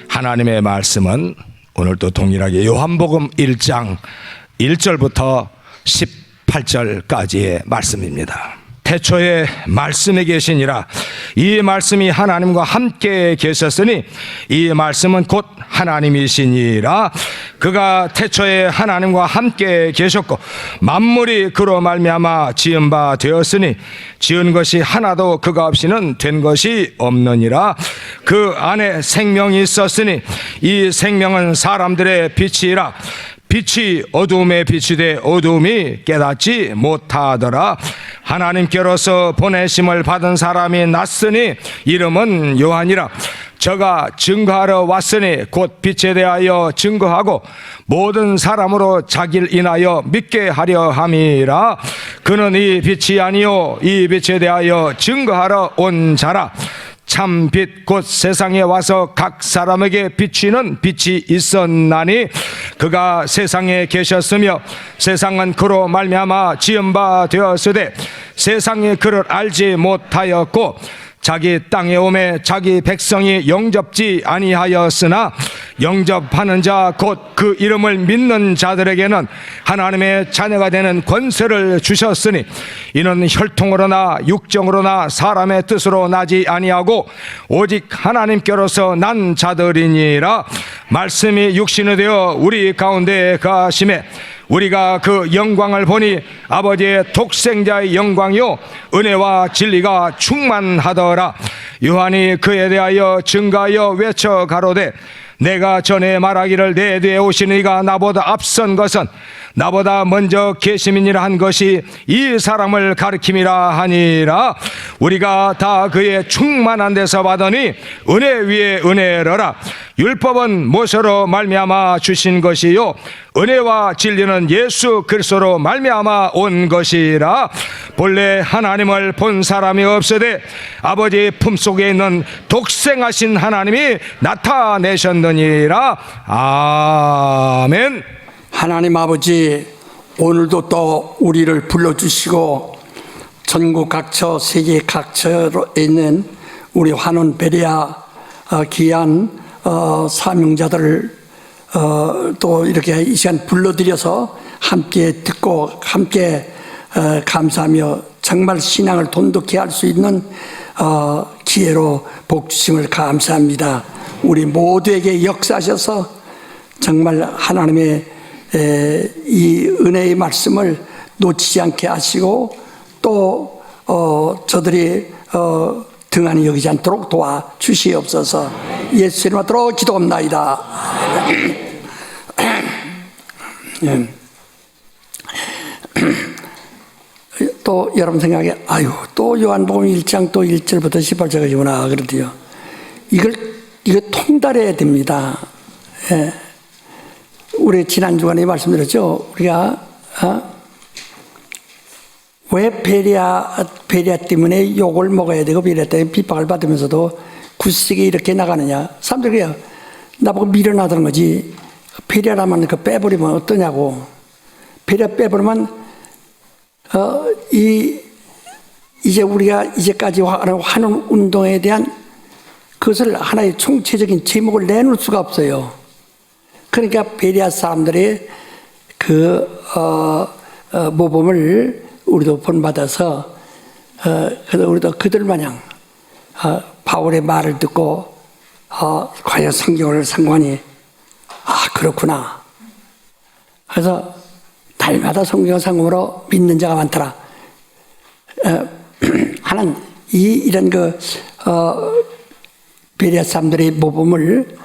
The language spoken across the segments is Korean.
하나님의 말씀은 오늘도 동일하게 요한복음 1장 1절부터 18절까지의 말씀입니다. 태초에 말씀이 계시니라. 이 말씀이 하나님과 함께 계셨으니 이 말씀은 곧 하나님이시니라. 그가 태초에 하나님과 함께 계셨고 만물이 그로 말미암아 지은 바 되었으니 지은 것이 하나도 그가 없이는 된 것이 없느니라. 그 안에 생명이 있었으니 이 생명은 사람들의 빛이라. 빛이 어두움에 비추되 어두움이 깨닫지 못하더라. 하나님께로서 보내심을 받은 사람이 났으니 이름은 요한이라. 저가 증거하러 왔으니 곧 빛에 대하여 증거하고 모든 사람으로 자기를 인하여 믿게 하려 함이라. 그는 이 빛이 아니요 이 빛에 대하여 증거하러 온 자라. 참 빛 곧 세상에 와서 각 사람에게 비추는 빛이 있었나니 그가 세상에 계셨으며 세상은 그로 말미암아 지은 바 되었으되 세상이 그를 알지 못하였고 자기 땅에 오매 자기 백성이 영접지 아니하였으나 영접하는 자 곧 그 이름을 믿는 자들에게는 하나님의 자녀가 되는 권세를 주셨으니 이는 혈통으로나 육정으로나 사람의 뜻으로 나지 아니하고 오직 하나님께로서 난 자들이니라. 말씀이 육신이 되어 우리 가운데 거하심에 우리가 그 영광을 보니 아버지의 독생자의 영광이요 은혜와 진리가 충만하더라. 요한이 그에 대하여 증가하여 외쳐 가로되 내가 전에 말하기를 내 뒤에 오신 이가 나보다 앞선 것은 나보다 먼저 계심이니라 한 것이 이 사람을 가리킴이라 하니라. 우리가 다 그의 충만한 데서 받으니 은혜 위에 은혜로라. 율법은 모세로 말미암아 주신 것이요 은혜와 진리는 예수 그리스도로 말미암아 온 것이라. 본래 하나님을 본 사람이 없으되 아버지 품속에 있는 독생하신 하나님이 나타내셨느니라. 아멘. 하나님 아버지, 오늘도 또 우리를 불러주시고 전국 각처 세계 각처에 있는 우리 환원 베레아 귀한 사명자들을 또 이렇게 이 시간 불러들여서 함께 듣고 함께 감사하며 정말 신앙을 돈독히 할 수 있는 기회로 복 주심을 감사합니다. 우리 모두에게 역사하셔서 정말 하나님의 이 은혜의 말씀을 놓치지 않게 하시고 또 저들이 등한히 여기지 않도록 도와주시옵소서. 예수 이름으로 들어 기도합나이다. 또 여러분 생각에 아유 또 요한복음 1장 또 1절부터 18절까지구나 그러대요. 이거 통달해야 됩니다. 예. 우리 지난 주간에 말씀드렸죠. 우리가 왜 베레아 때문에 욕을 먹어야 되고 베레아 때문에 핍박을 받으면서도 굳세게 이렇게 나가느냐. 사람들이 그래요. 나보고 밀어나더는 거지. 베레아라면 그 빼버리면 어떠냐고. 베레아 빼버리면 이제 우리가 이제까지 하는 운동에 대한 그것을 하나의 총체적인 제목을 내놓을 수가 없어요. 그러니까 베레아 사람들의 그 모범을 우리도 본받아서 우리도 그들 마냥 바울의 말을 듣고 과연 성경을 상관이 그렇구나. 그래서 날마다 성경 상금으로 믿는 자가 많더라 하는 이런 그 베레아 사람들의 모범을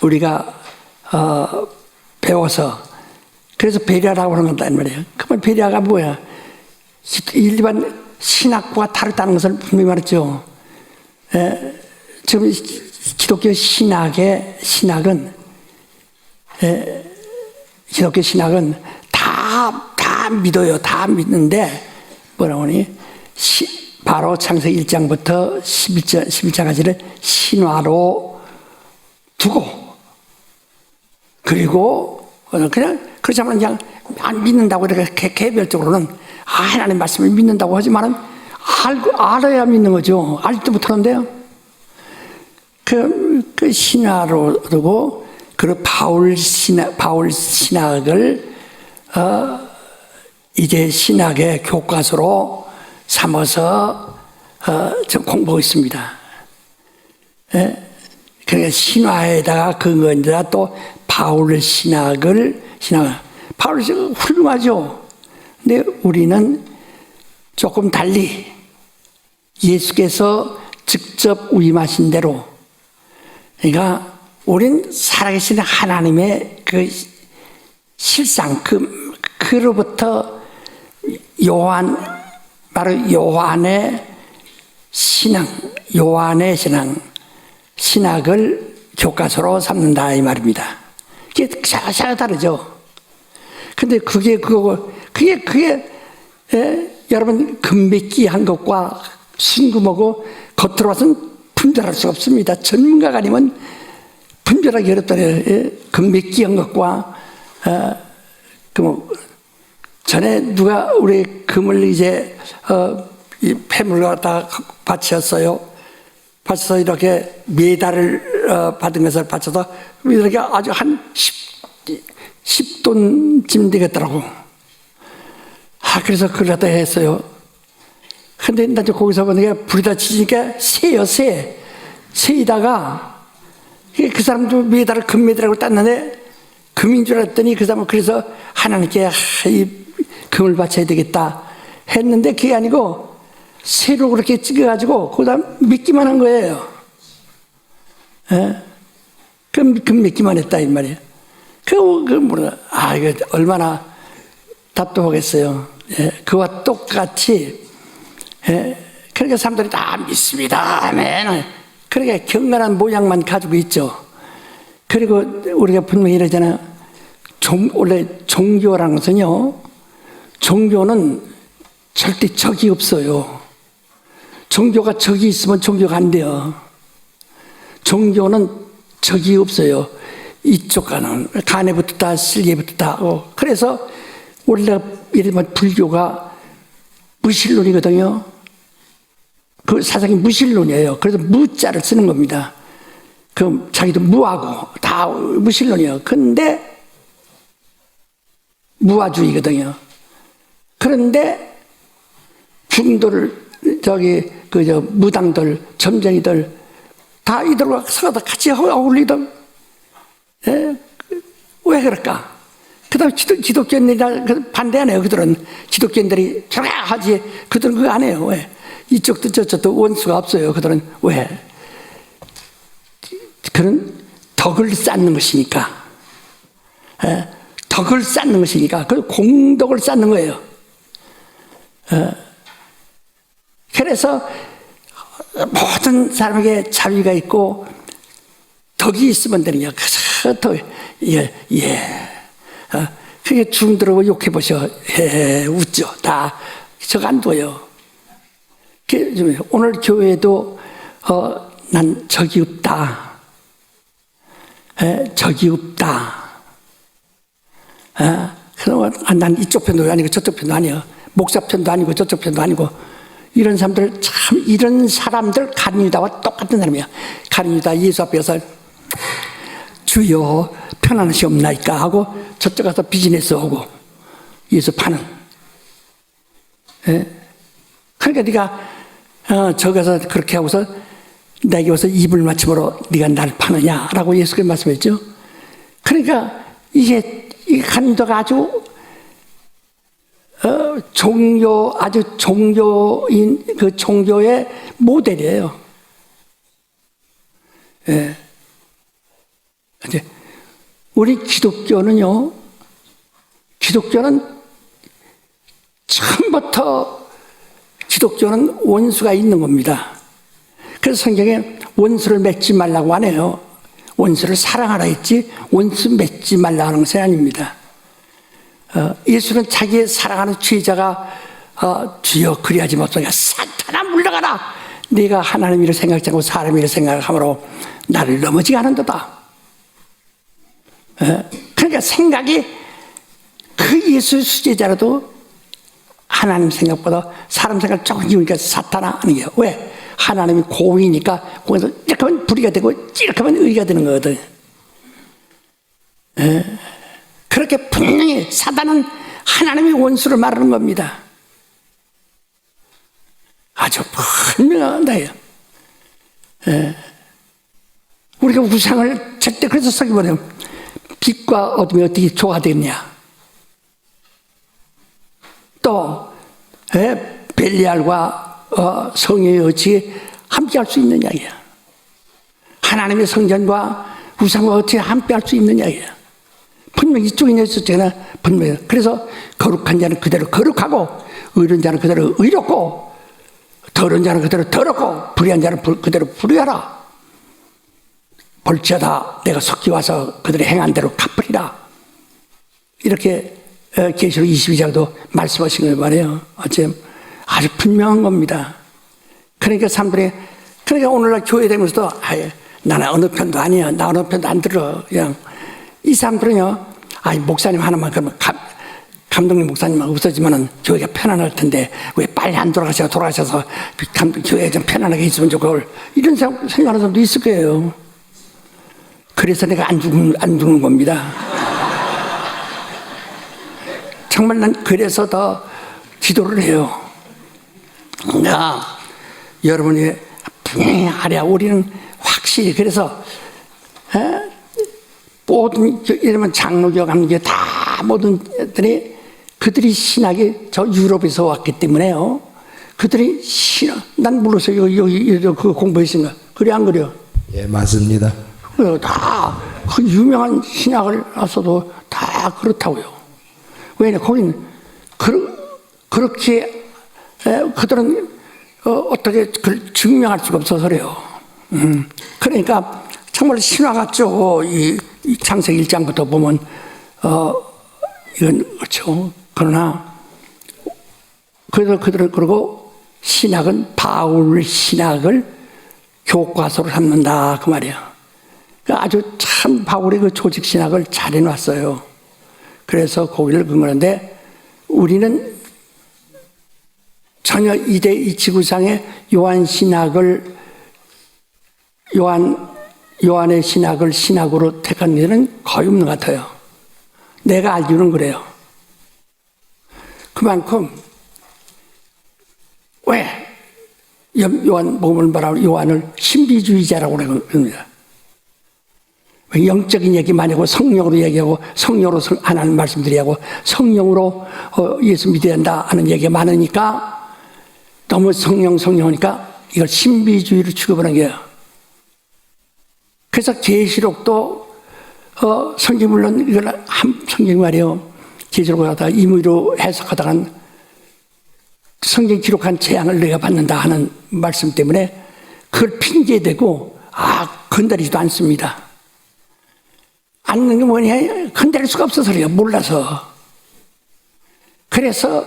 우리가 배워서 그래서 베레아라고 하는 건단 말이에요. 그러면 베레아가 뭐야? 일반 신학과 다르다는 것을 분명히 말했죠. 지금 기독교 신학은 기독교 신학은 다 믿어요. 다 믿는데 뭐라고 하니? 바로 창세기 1장부터 11장까지를 신화로 두고 그리고 그냥 그렇지 않으면 그냥 안 믿는다고 이렇게 개별적으로는 하나님 말씀을 믿는다고 하지만은 알아야 믿는 거죠. 알지도 못하는데요. 그 신화로 두고 그 바울 신학을 이제 신학의 교과서로 삼아서 좀 공부하고 있습니다. 그러니까 신화에다가 근거에다가 또 바울 신학을 바울 신학은 훌륭하죠. 근데 우리는 조금 달리 예수께서 직접 위임하신 대로, 그러니까 우린 살아계신 하나님의 그 실상, 그로부터 바로 요한의 신학을 교과서로 삼는다 이 말입니다. 이게 샤샤 다르죠. 근데 그게 여러분 금메끼한 것과 순금하고 겉으로 봐서는 분별할 수가 없습니다. 전문가가 아니면 분별하기 어렵다네요. 금메끼한 것과 전에 누가 우리 금을 이제 이 폐물을 갖다가 바쳤어요. 바쳐서 이렇게 메달을 받은 것을 바쳐서 이렇게 아주 한 10돈쯤 되겠더라고. 그래서 그걸 갖다 했어요. 근데 나중에 거기서 보니까 불이 다 지니까 새요, 새. 새이다가 그 사람도 메달을 금메달이라고 땄는데 금인 줄 알았더니 그 사람은 그래서 하나님께 이 금을 바쳐야 되겠다 했는데 그게 아니고 새로 그렇게 찍어가지고 거기다 믿기만 한 거예요. 금 믿기만 했다 이 말이에요. 이거 얼마나 답답하겠어요. 그와 똑같이 그러니까 사람들이 다 믿습니다. 아멘. 그러니까 경건한 모양만 가지고 있죠. 그리고 우리가 분명히 이러잖아요. 원래 종교라는 것은요, 종교는 절대 적이 없어요. 종교가 적이 있으면 종교가 안 돼요. 종교는 적이 없어요. 이쪽 간에 붙었다, 실기에 붙었다. 그래서 원래 이러면 불교가 무신론이거든요. 그 사상이 무신론이에요. 그래서 무자를 쓰는 겁니다. 그 자기도 무하고 다 무신론이에요. 근데 무아주의거든요. 그런데 중도를 무당들, 점쟁이들 다 이들과 서다 같이 어울리던 왜 그럴까? 그다음 기독교인들이 반대 안 해요. 그들은 기독교인들이 저래 하지. 그들은 그거 안 해요. 왜? 이쪽도 저쪽도 원수가 없어요. 그들은 왜? 그런 덕을 쌓는 것이니까. 덕을 쌓는 것이니까. 그 공덕을 쌓는 거예요. 그래서 모든 사람에게 자비가 있고 덕이 있으면 되느냐. 그게 중들하고 욕해보셔. 웃죠. 다 저거 안 둬요. 오늘 교회도 난 적이 없다. 적이 없다. 난 이쪽 편도 아니고 저쪽 편도 아니야. 목사 편도 아니고 저쪽 편도 아니고. 이런 사람들 가룟유다와 똑같은 사람이야. 가룟유다 예수 앞에서 주여 편안하시 없나이까 하고 저쪽 가서 비즈니스 하고 예수 파는. 그러니까 네가 저 가서 그렇게 하고서 내게 와서 입을 맞춤으로 네가 날 파느냐라고 예수께서 말씀했죠. 그러니까 이게 이 가룟유다가 아주 종교인 그 종교의 모델이에요. 이제 우리 기독교는요, 기독교는 처음부터 기독교는 원수가 있는 겁니다. 그래서 성경에 원수를 맺지 말라고 안 해요. 원수를 사랑하라 했지 원수 맺지 말라는 것이 아닙니다. 예수는 자기의 사랑하는 죄자가 주여 그리하지 못하니까 사탄아 물러가라. 네가 하나님 일을 생각지 않고 사람 일을 생각함으로 나를 넘어지게 하는도다. 그러니까 생각이 그 예수 수제자라도 하나님 생각보다 사람 생각 조금 기우니까 사탄아 하는 거예요. 왜? 하나님이 공의니까 거기서 이렇게 하면 불의가 되고 이렇게 하면 의가 되는 거거든. 그렇게 분명히 사단은 하나님의 원수를 말하는 겁니다. 아주 분명하다요. 우리가 우상을 절대 그래서 써기버리면 빛과 어둠이 어떻게 조화되느냐. 또 벨리알과 성의 어찌 함께 할 수 있느냐 이야. 하나님의 성전과 우상과 어찌 함께 할 수 있느냐 이야. 분명히 이쪽에 있었잖아. 분명히. 그래서 거룩한 자는 그대로 거룩하고 의로운 자는 그대로 의롭고 더러운 자는 그대로 더럽고 불의한 자는 그대로 불의하라. 볼지어다 내가 속히 와서 그들의 행한 대로 갚으리라. 이렇게 계시록 22장도 말씀하신 거예요 말이에요. 어쩜 아주 분명한 겁니다. 그러니까 사람들이 그러니까 오늘날 교회 다니면서도 나는 어느 편도 아니야. 나 어느 편도 안 들어. 그냥 이 사람들은요. 목사님 하나만 그러면 감독님 목사님만 없어지면은 교회가 편안할 텐데 왜 빨리 안 돌아가셔서 교회에 좀 편안하게 있으면 좋고 이런 생각하는 사람도 있을 거예요. 그래서 내가 안 죽는 겁니다. 정말 난 그래서 더 기도를 해요. 여러분이 분명히 하랴. 우리는 확실히 그래서 모든 이러면 장로교 감리교 다 모든 애들이 그들이 신학이 저 유럽에서 왔기 때문에요. 그들이 난 몰라서 여기 그 공부했으니까 그래 안 그래요? 예, 맞습니다. 다 그 유명한 신학을 와서도 다 그렇다고요. 왜냐 거기는 그렇게 그들은 어떻게 그걸 증명할 수가 없어서 그래요. 그러니까 정말 신화 같죠. 이 창세기 1장부터 보면 이건 그렇죠. 그러나 그래서 그들은 그러고 신학은 바울 신학을 교과서로 삼는다 그 말이에요. 아주 참 바울의 그 조직 신학을 잘 해놨어요. 그래서 거기를 근거하는데 우리는 전혀 이대 이 지구상의 요한의 신학을 신학으로 택한 일은 거의 없는 것 같아요. 내가 알기로는 그래요. 그만큼 왜 요한복음을 말하면 요한을 신비주의자라고 그럽니다. 영적인 얘기 많이 하고 성령으로 얘기하고 성령으로 하나님 말씀드리고 성령으로 예수 믿어야 한다 하는 얘기가 많으니까 너무 성령하니까 이걸 신비주의로 취급하는 거예요. 그래서 계시록도 성경 물론 이걸 성경 말이에요. 계시록을 하다가 임의로 해석하다간 성경 기록한 재앙을 내가 받는다 하는 말씀 때문에 그걸 핑계대고 건드리지도 않습니다. 않는 게 뭐냐? 건드릴 수가 없어서 그래요. 몰라서. 그래서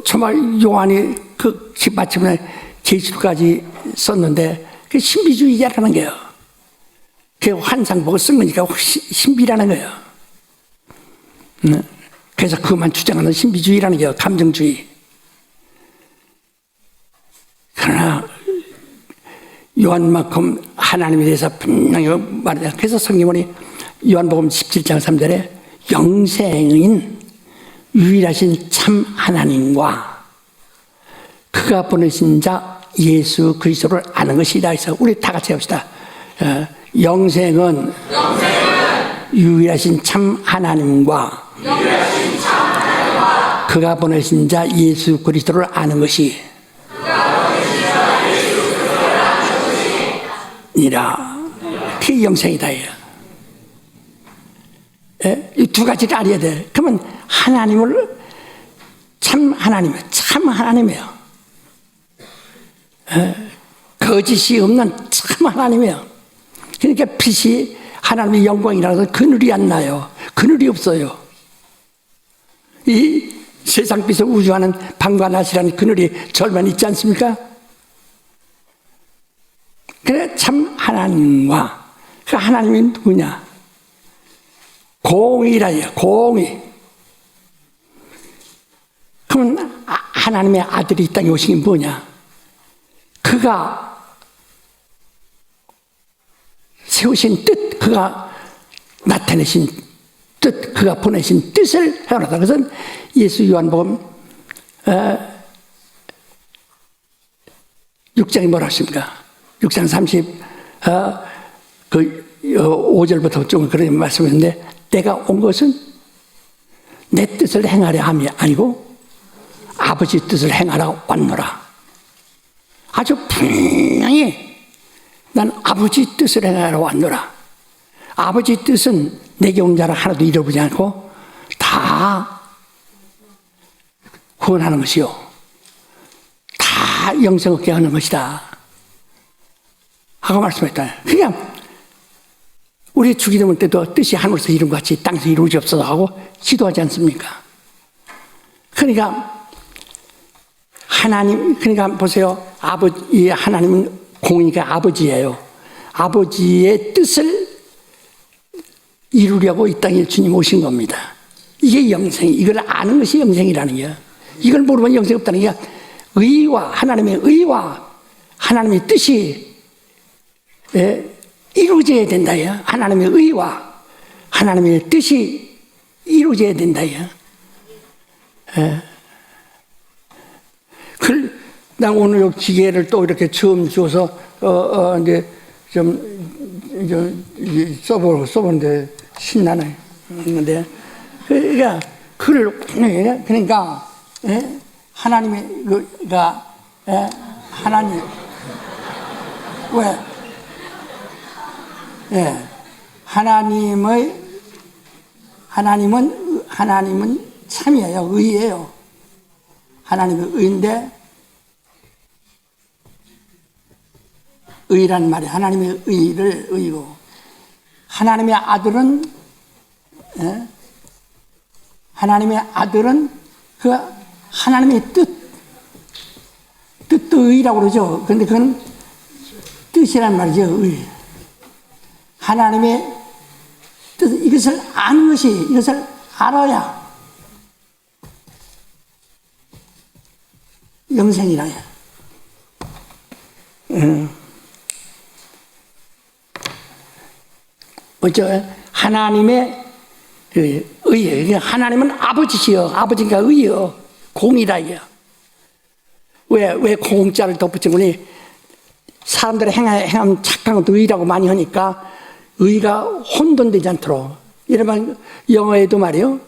정말 요한이 그 마침내 계시록까지 썼는데 그 신비주의자라는 거예요. 그 환상 보고 쓴 거니까 신비라는 거예요. 그래서 그것만 주장하는 신비주의라는 거예요. 감정주의. 그러나 요한만큼 하나님에 대해서 분명히 말하자. 그래서 성경이 요한복음 17장 3절에 영생인 유일하신 참 하나님과 그가 보내신 자 예수 그리스도를 아는 것이다. 해서 우리 다 같이 합시다. 영생은 유일하신 참 하나님과 그가 보내신 자 예수 그리스도를 아는 것이 이라. 그게 영생이다. 이 두 가지를 알아야 돼. 그러면 하나님을 참 하나님이에요. 거짓이 없는 참 하나님이에요. 그러니까 빛이 하나님의 영광이라서 그늘이 안 나요. 그늘이 없어요. 이 세상 빛을 우주하는 밤과 낮이라는 그늘이 절만 있지 않습니까? 그래 참 하나님과 그 하나님이 누구냐? 공의라요. 공의. 그러면 하나님의 아들이 이 땅에 오신 게 뭐냐? 그가 세우신 뜻, 그가 나타내신 뜻, 그가 보내신 뜻을 행하다. 그것은 예수 요한복음 6장이 뭐라 하십니까? 6장 5절부터 좀 그런 말씀인데, 내가 온 것은 내 뜻을 행하려 함이 아니고 아버지 뜻을 행하러 왔노라. 아주 분명히 난 아버지 뜻을 행하러 왔노라. 아버지 뜻은 내게 온 자를 하나도 잃어보지 않고 다 구원하는 것이요, 다 영생 얻게 하는 것이다 하고 말씀했다. 그냥 우리 주기도문 때도 뜻이 하늘에서 이룬 것 같이 땅에서 이루어지옵소서 하고 기도하지 않습니까? 그러니까 하나님, 그러니까 보세요. 아버지, 하나님은 공이니까 아버지예요. 아버지의 뜻을 이루려고 이 땅에 주님 오신 겁니다. 이게 영생, 이걸 아는 것이 영생이라는 거예요. 이걸 모르면 영생 없다는 게, 의와 하나님의 의와 하나님의 뜻이 이루어져야 된다. 하나님의 의와 하나님의 뜻이 이루어져야 된다. 난 오늘 요 기계를 또 이렇게 처음 주어서 이제 좀 써보는데 신나네. 근데 그러니까 그러니까 하나님의 그가 하나님 왜? 하나님은 참이에요. 의예요. 하나님은 의인데, 의란 말이 하나님의 의를 의고, 하나님의 아들은 그 하나님의 뜻도 의라고 그러죠. 그런데 그건 뜻이란 말이죠. 의. 하나님의 뜻, 이것을 아는 것이, 이것을 알아야 영생이라요. 뭐죠? 하나님의 의예요. 하나님은 아버지시여, 아버지가 의여, 공이라 이요. 왜 공자를 덧붙인 거니? 사람들이 행한 착한 것도 의라고 많이 하니까 의가 혼돈되지 않도록. 이러면 영어에도 말이요,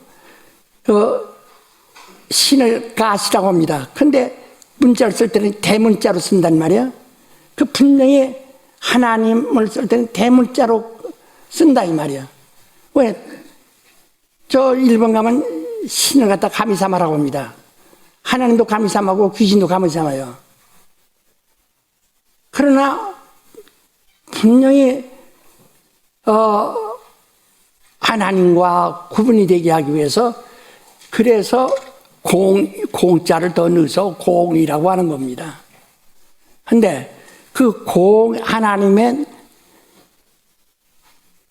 신을 가시라고 합니다. 근데 문자를 쓸 때는 대문자로 쓴단 말이야. 그 분명히 하나님을 쓸 때는 대문자로 쓴다 이 말이야. 왜? 저 일본 가면 신을 갖다 가미사마라고 합니다. 하나님도 가미사마고 귀신도 가미사마요. 그러나 분명히 하나님과 구분이 되게 하기 위해서, 그래서 공자를 더 넣어서 공이라고 하는 겁니다. 근데 그 하나님의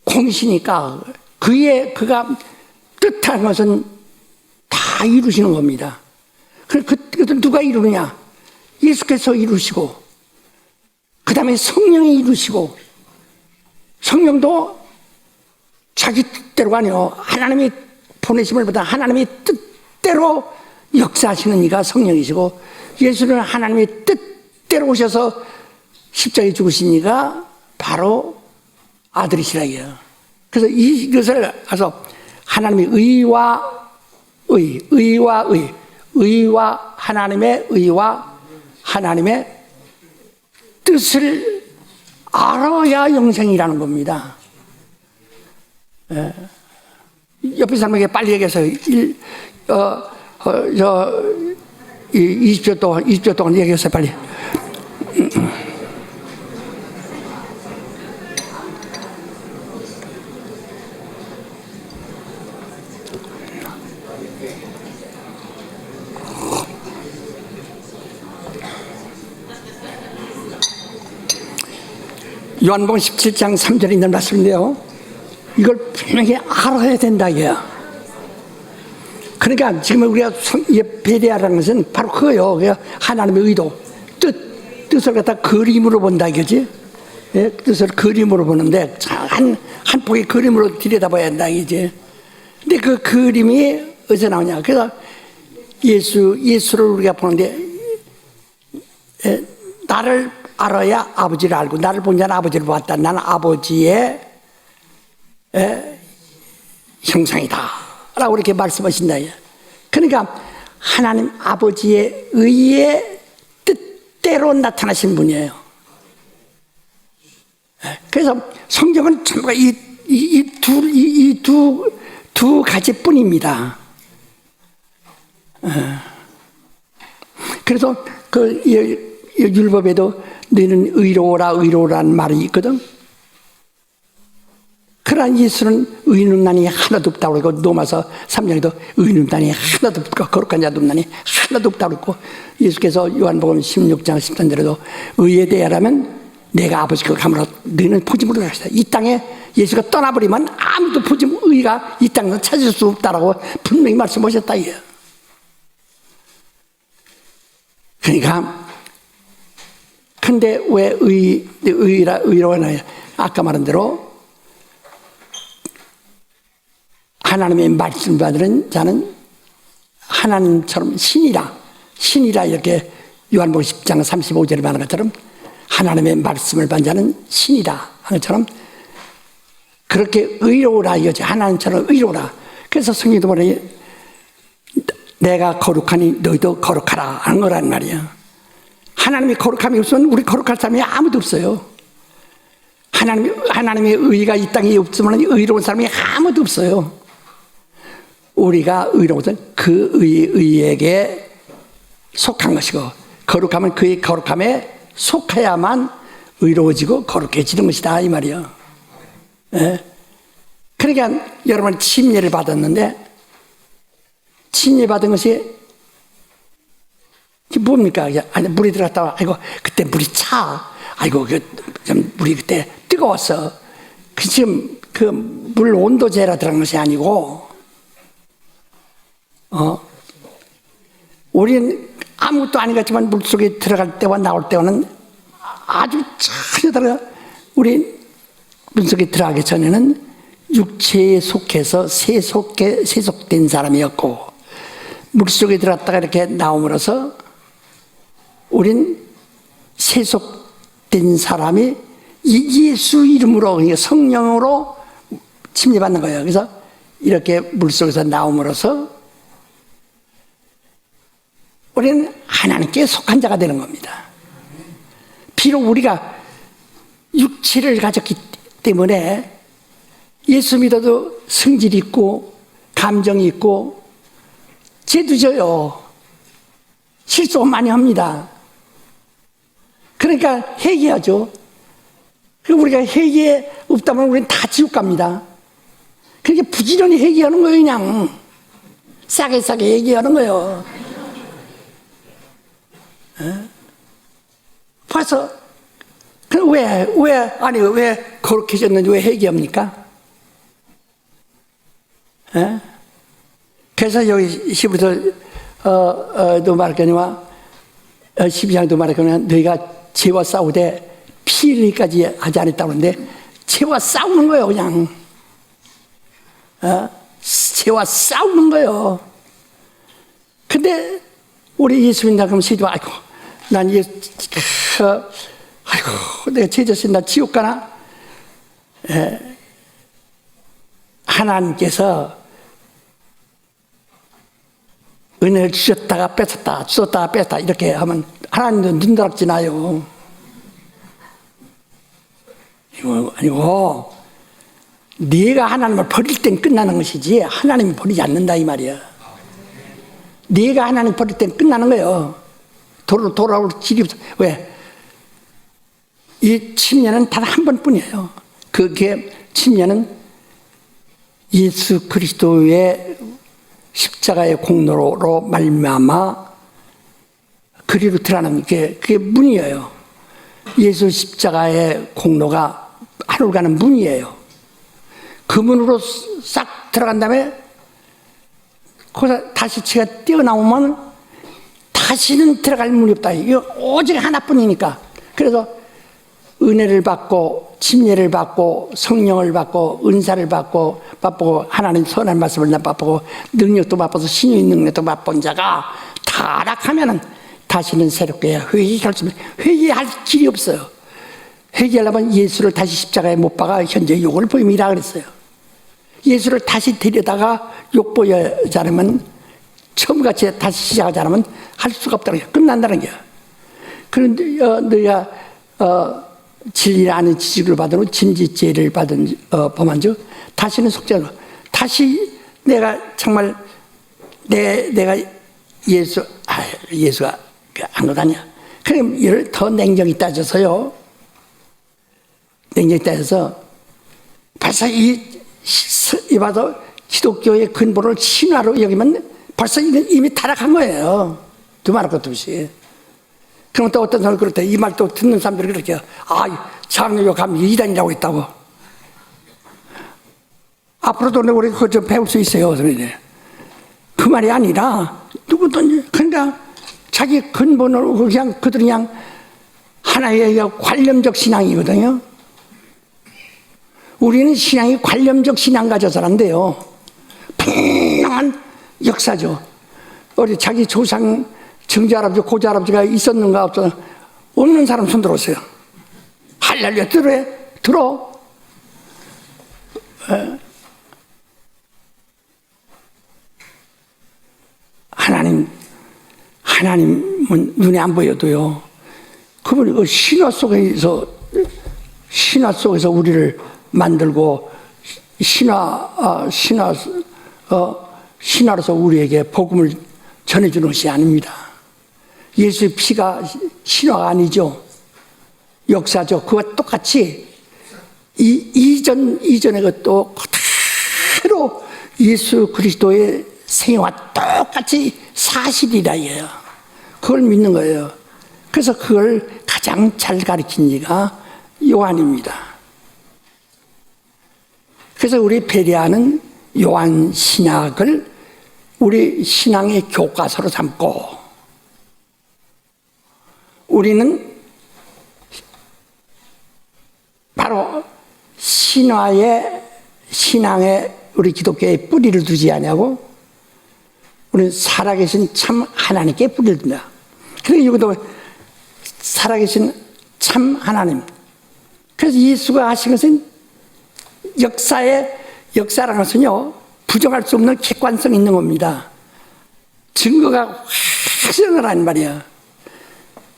공이시니까 그가 뜻한 것은 다 이루시는 겁니다. 그것을 누가 이루느냐? 예수께서 이루시고, 그 다음에 성령이 이루시고, 성령도 자기 뜻대로가 아니요, 하나님이 보내심을 받아 하나님의 뜻대로 역사하시는 이가 성령이시고, 예수는 하나님의 뜻대로 오셔서 십자가에 죽으신 이가 바로 아들이시라 이거예요. 그래서 이것을 가서 하나님의 의와 하나님의 의와 하나님의 뜻을 알아야 영생이라는 겁니다. 옆에 사람에게 빨리 얘기해서 20초 동안 얘기해서 빨리. 요한복음 17장 3절에 있는 말씀인데요, 이걸 분명히 알아야 된다 이거야. 그러니까 지금 우리가 베레아라는 것은 바로 그거예요. 하나님의 의도, 뜻, 뜻을 갖다 그림으로 본다 이거지. 예? 뜻을 그림으로 보는데 한 폭의 그림으로 들여다봐야 한다 이거지. 근데 그 그림이 어디서 나오냐? 그래서 예수를 우리가 보는데 나를 알아야 아버지를 알고 나를 본 자는 아버지를 보았다. 나는 아버지의 형상이다 라고 이렇게 말씀하신다. 그러니까 하나님 아버지의 의의 뜻대로 나타나신 분이에요. 그래서 성경은 전부 두 가지뿐입니다. 그래서 그 율법에도 너희는 의로워라는 말이 있거든. 그러한 예수는 의인음란이 하나도 없다고 그러고 로마서 3장에도 의인음란이 하나도 없고 거룩한 자도 없나니 하나도 없다고 그러고 예수께서 요한복음 16장 13절에도 의에 대하라면 내가 아버지 그 감으로 너희는 보지 못하겠다. 이 땅에 예수가 떠나버리면 아무도 의가 이 땅에서 찾을 수 없다라고 분명히 말씀하셨다. 그러니까 근데 왜 의라고 하나요? 아까 말한 대로 하나님의 말씀 받는 자는 하나님처럼 신이라 이렇게 요한복음 10장 35절에 말한 것처럼 하나님의 말씀을 받는 자는 신이다 하는 것처럼 그렇게 의로우라 이거지. 하나님처럼 의로우라. 그래서 성경도 보니 내가 거룩하니 너희도 거룩하라 하는 거란 말이야. 하나님이 거룩함이 없으면 우리 거룩할 사람이 아무도 없어요. 하나님의 의가 이 땅에 없으면 의로운 사람이 아무도 없어요. 우리가 의로운 것은 그 의에게 속한 것이고 거룩하면 그의 거룩함에 속해야만 의로워지고 거룩해지는 것이다 이 말이야. 예? 그러니까 여러분 침례를 받았는데 침례 받은 것이 뭡니까? 아니, 물이 들어갔다가 아이고 그때 물이 차. 아이고 물이 그때 뜨거웠어. 지금 그 물 온도제라 들어간 것이 아니고 우리는 아무것도 아니겠지만 물속에 들어갈 때와 나올 때와는 아주 전혀 다르다. 우리 물속에 들어가기 전에는 육체에 속해서 세속된 사람이었고 물속에 들어갔다가 이렇게 나옴으로써 우린 세속된 사람이 예수 이름으로 성령으로 침례받는 거예요. 그래서 이렇게 물속에서 나옴으로써 우리는 하나님께 속한 자가 되는 겁니다. 비록 우리가 육체를 가졌기 때문에 예수 믿어도 성질이 있고 감정이 있고 죄도 져요. 실수 많이 합니다. 그러니까 회개하죠. 우리가 회개 없다면 우리는 다 지옥 갑니다. 그러니까 부지런히 회개하는 거예요. 그냥 싸게 회개하는 거예요. 벌써 왜 거룩해졌는지 왜 회개합니까? 그래서 여기 시부터도 말하거니와 12장도 말하거니와 너희가 죄와 싸우되 피 흘리기까지 하지 않았다고 하는데 죄와 싸우는 거예요. 그냥 죄와 싸우는 거예요. 근데 우리 예수 믿는다 그러면 시도 아이고 내가 죄 졌으니 나 지옥 가나? 하나님께서 은혜를 주셨다가 뺏었다, 주었다가 뺏었다 이렇게 하면 하나님도 눈다락지 나요. 이거 아니고 네가 하나님을 버릴 땐 끝나는 것이지 하나님이 버리지 않는다 이 말이야. 네가 하나님 버릴 땐 끝나는 거예요. 돌아올 길이 없어. 왜? 이 침례는 단 한 번뿐이에요. 그게 침례는 예수 그리스도의 십자가의 공로로 말미암아 그리로 드러나는 그게 문이에요. 예수 십자가의 공로가 하늘 가는 문이에요. 그 문으로 싹 들어간 다음에 거기서 다시 제가 뛰어나오면 다 다시는 들어갈 문이 없다. 이거 오직 하나뿐이니까. 그래서 은혜를 받고 침례를 받고 성령을 받고 은사를 받고 맛보고 하나님 선한 말씀을 맛보고 능력도 맛보서 신유의 능력도 맛본 자가 타락하면은 다시는 새롭게 회개할 수 없어요. 회개할 길이 없어요. 회개하려면 예수를 다시 십자가에 못 박아 현재 욕을 보임이라 그랬어요. 예수를 다시 데려다가 욕 보여지 않으면 처음같이 다시 시작하지 않으면 할 수가 없다는 거야. 끝난다는 거야. 그런데 너희가 진리를 아는 지식을 받은 후 진지죄를 받은 범한 즉 다시는 속지 않아. 다시 내가 정말 내가 예수가 한 것 아니야. 그럼 이를 더 냉정히 따져서요. 냉정히 따져서 벌써 봐도 기독교의 근본을 신화로 여기면 벌써 이미 타락한 거예요. 두말할 것도 없이. 그럼 또 어떤 사람이 그렇대. 이 말 또 듣는 사람들이 그렇게, 장로교 가면 이단이라고 했다고. 앞으로도 우리 그거 좀 배울 수 있어요. 그 말이 아니라, 누구든지, 그러니까 자기 근본으로 그냥 그들은 그냥 하나의 관념적 신앙이거든요. 우리는 신앙이 관념적 신앙 가져서는 안 돼요. 분명한 역사죠. 우리 자기 조상, 정자할아버지, 고자할아버지가 있었는가 없었는가 없는 사람 손 들어오세요. 할렐루야 들어. 하나님은 눈에 안 보여도요. 그분이 그 신화 속에서 우리를 만들고 신화로서 우리에게 복음을 전해주는 것이 아닙니다. 예수의 피가 신화가 아니죠. 역사죠. 그와 똑같이 이전의 것도 그대로 예수 그리스도의 생애와 똑같이 사실이라 해요. 그걸 믿는 거예요. 그래서 그걸 가장 잘 가르친 이가 요한입니다. 그래서 우리 베레아는 요한 신약을 우리 신앙의 교과서로 삼고 우리는 바로 신앙의 우리 기독교의 뿌리를 두지 않냐고 우리는 살아계신 참 하나님께 뿌리를 둔다. 그래서 이것도 살아계신 참 하나님. 그래서 예수가 하신 것은 역사라는 것은요 부정할 수 없는 객관성이 있는 겁니다. 증거가 확정을 하는 말이야.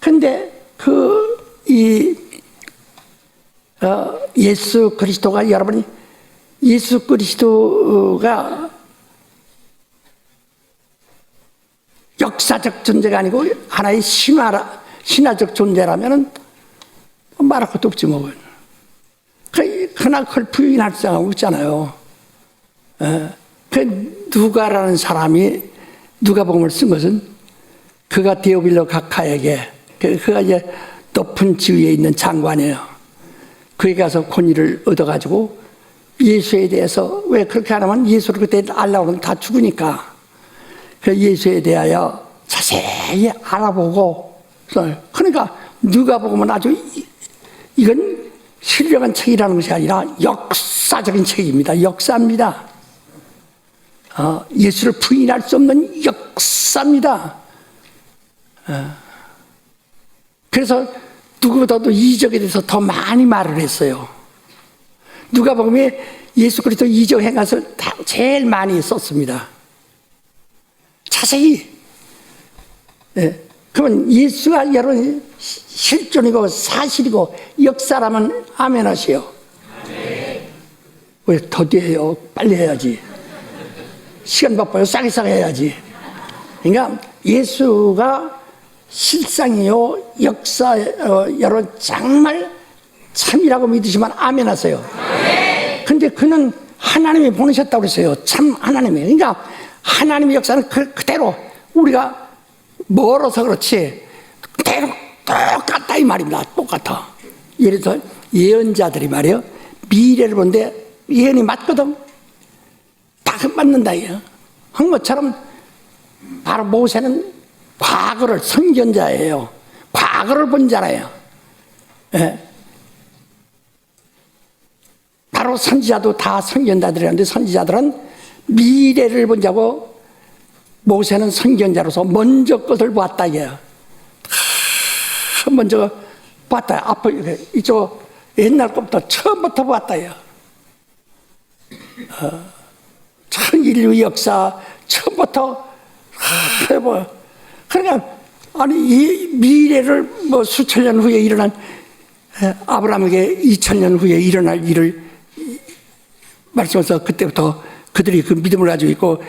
그런데 예수 그리스도가 여러분이 예수 그리스도가 역사적 존재가 아니고 하나의 신화적 존재라면 말할 것도 없지 뭐. 그러나 그걸 부인할 수가 없잖아요. 그 누가라는 사람이 누가복음을 쓴 것은 그가 데오빌로 각하에게 그가 이제 높은 지위에 있는 장관이에요. 그에 가서 권위를 얻어가지고 예수에 대해서 왜 그렇게 하냐면 예수를 그때 알라고 다 죽으니까 그 예수에 대하여 자세히 알아보고 그러니까 누가복음은 아주 이건 신령한 책이라는 것이 아니라 역사적인 책입니다. 역사입니다. 예수를 부인할 수 없는 역사입니다. 그래서 누구보다도 이적에 대해서 더 많이 말을 했어요. 누가복음이 예수 그리스도 이적 행하서 제일 많이 썼습니다. 자세히. 그러면 예수가 여러분 실존이고 사실이고 역사라면 아멘 하세요. 왜 더디해요? 빨리 해야지. 시간 바빠요. 싸게 해야지. 그러니까 예수가 실상이요 역사 여러분 정말 참이라고 믿으시면 아멘 하세요. 그런데 그는 하나님이 보내셨다고 그랬어요. 참 하나님이. 그러니까 하나님의 역사는 그대로 우리가 멀어서 그렇지 그대로 똑같다 이 말입니다. 똑같아. 예를 들어 예언자들이 말이에요. 미래를 보는데 예언이 맞거든. 다 맞는다 이거. 한 것처럼 바로 모세는 과거를 선견자예요. 과거를 본 자라요. 예. 바로 선지자도 다 선견자들이었는데 선지자들은 미래를 본 자고 모세는 선견자로서 먼저 것을 봤다 이게요. 먼저 봤다. 앞에 이쪽 옛날 것부터 처음부터 봤다 이요. 전 인류 역사 처음부터 펴봐. 그러니까 아니 이 미래를 뭐 수천 년 후에 일어난 아브라함에게 2000년 후에 일어날 일을 말씀해서 그때부터 그들이 그 믿음을 가지고 있고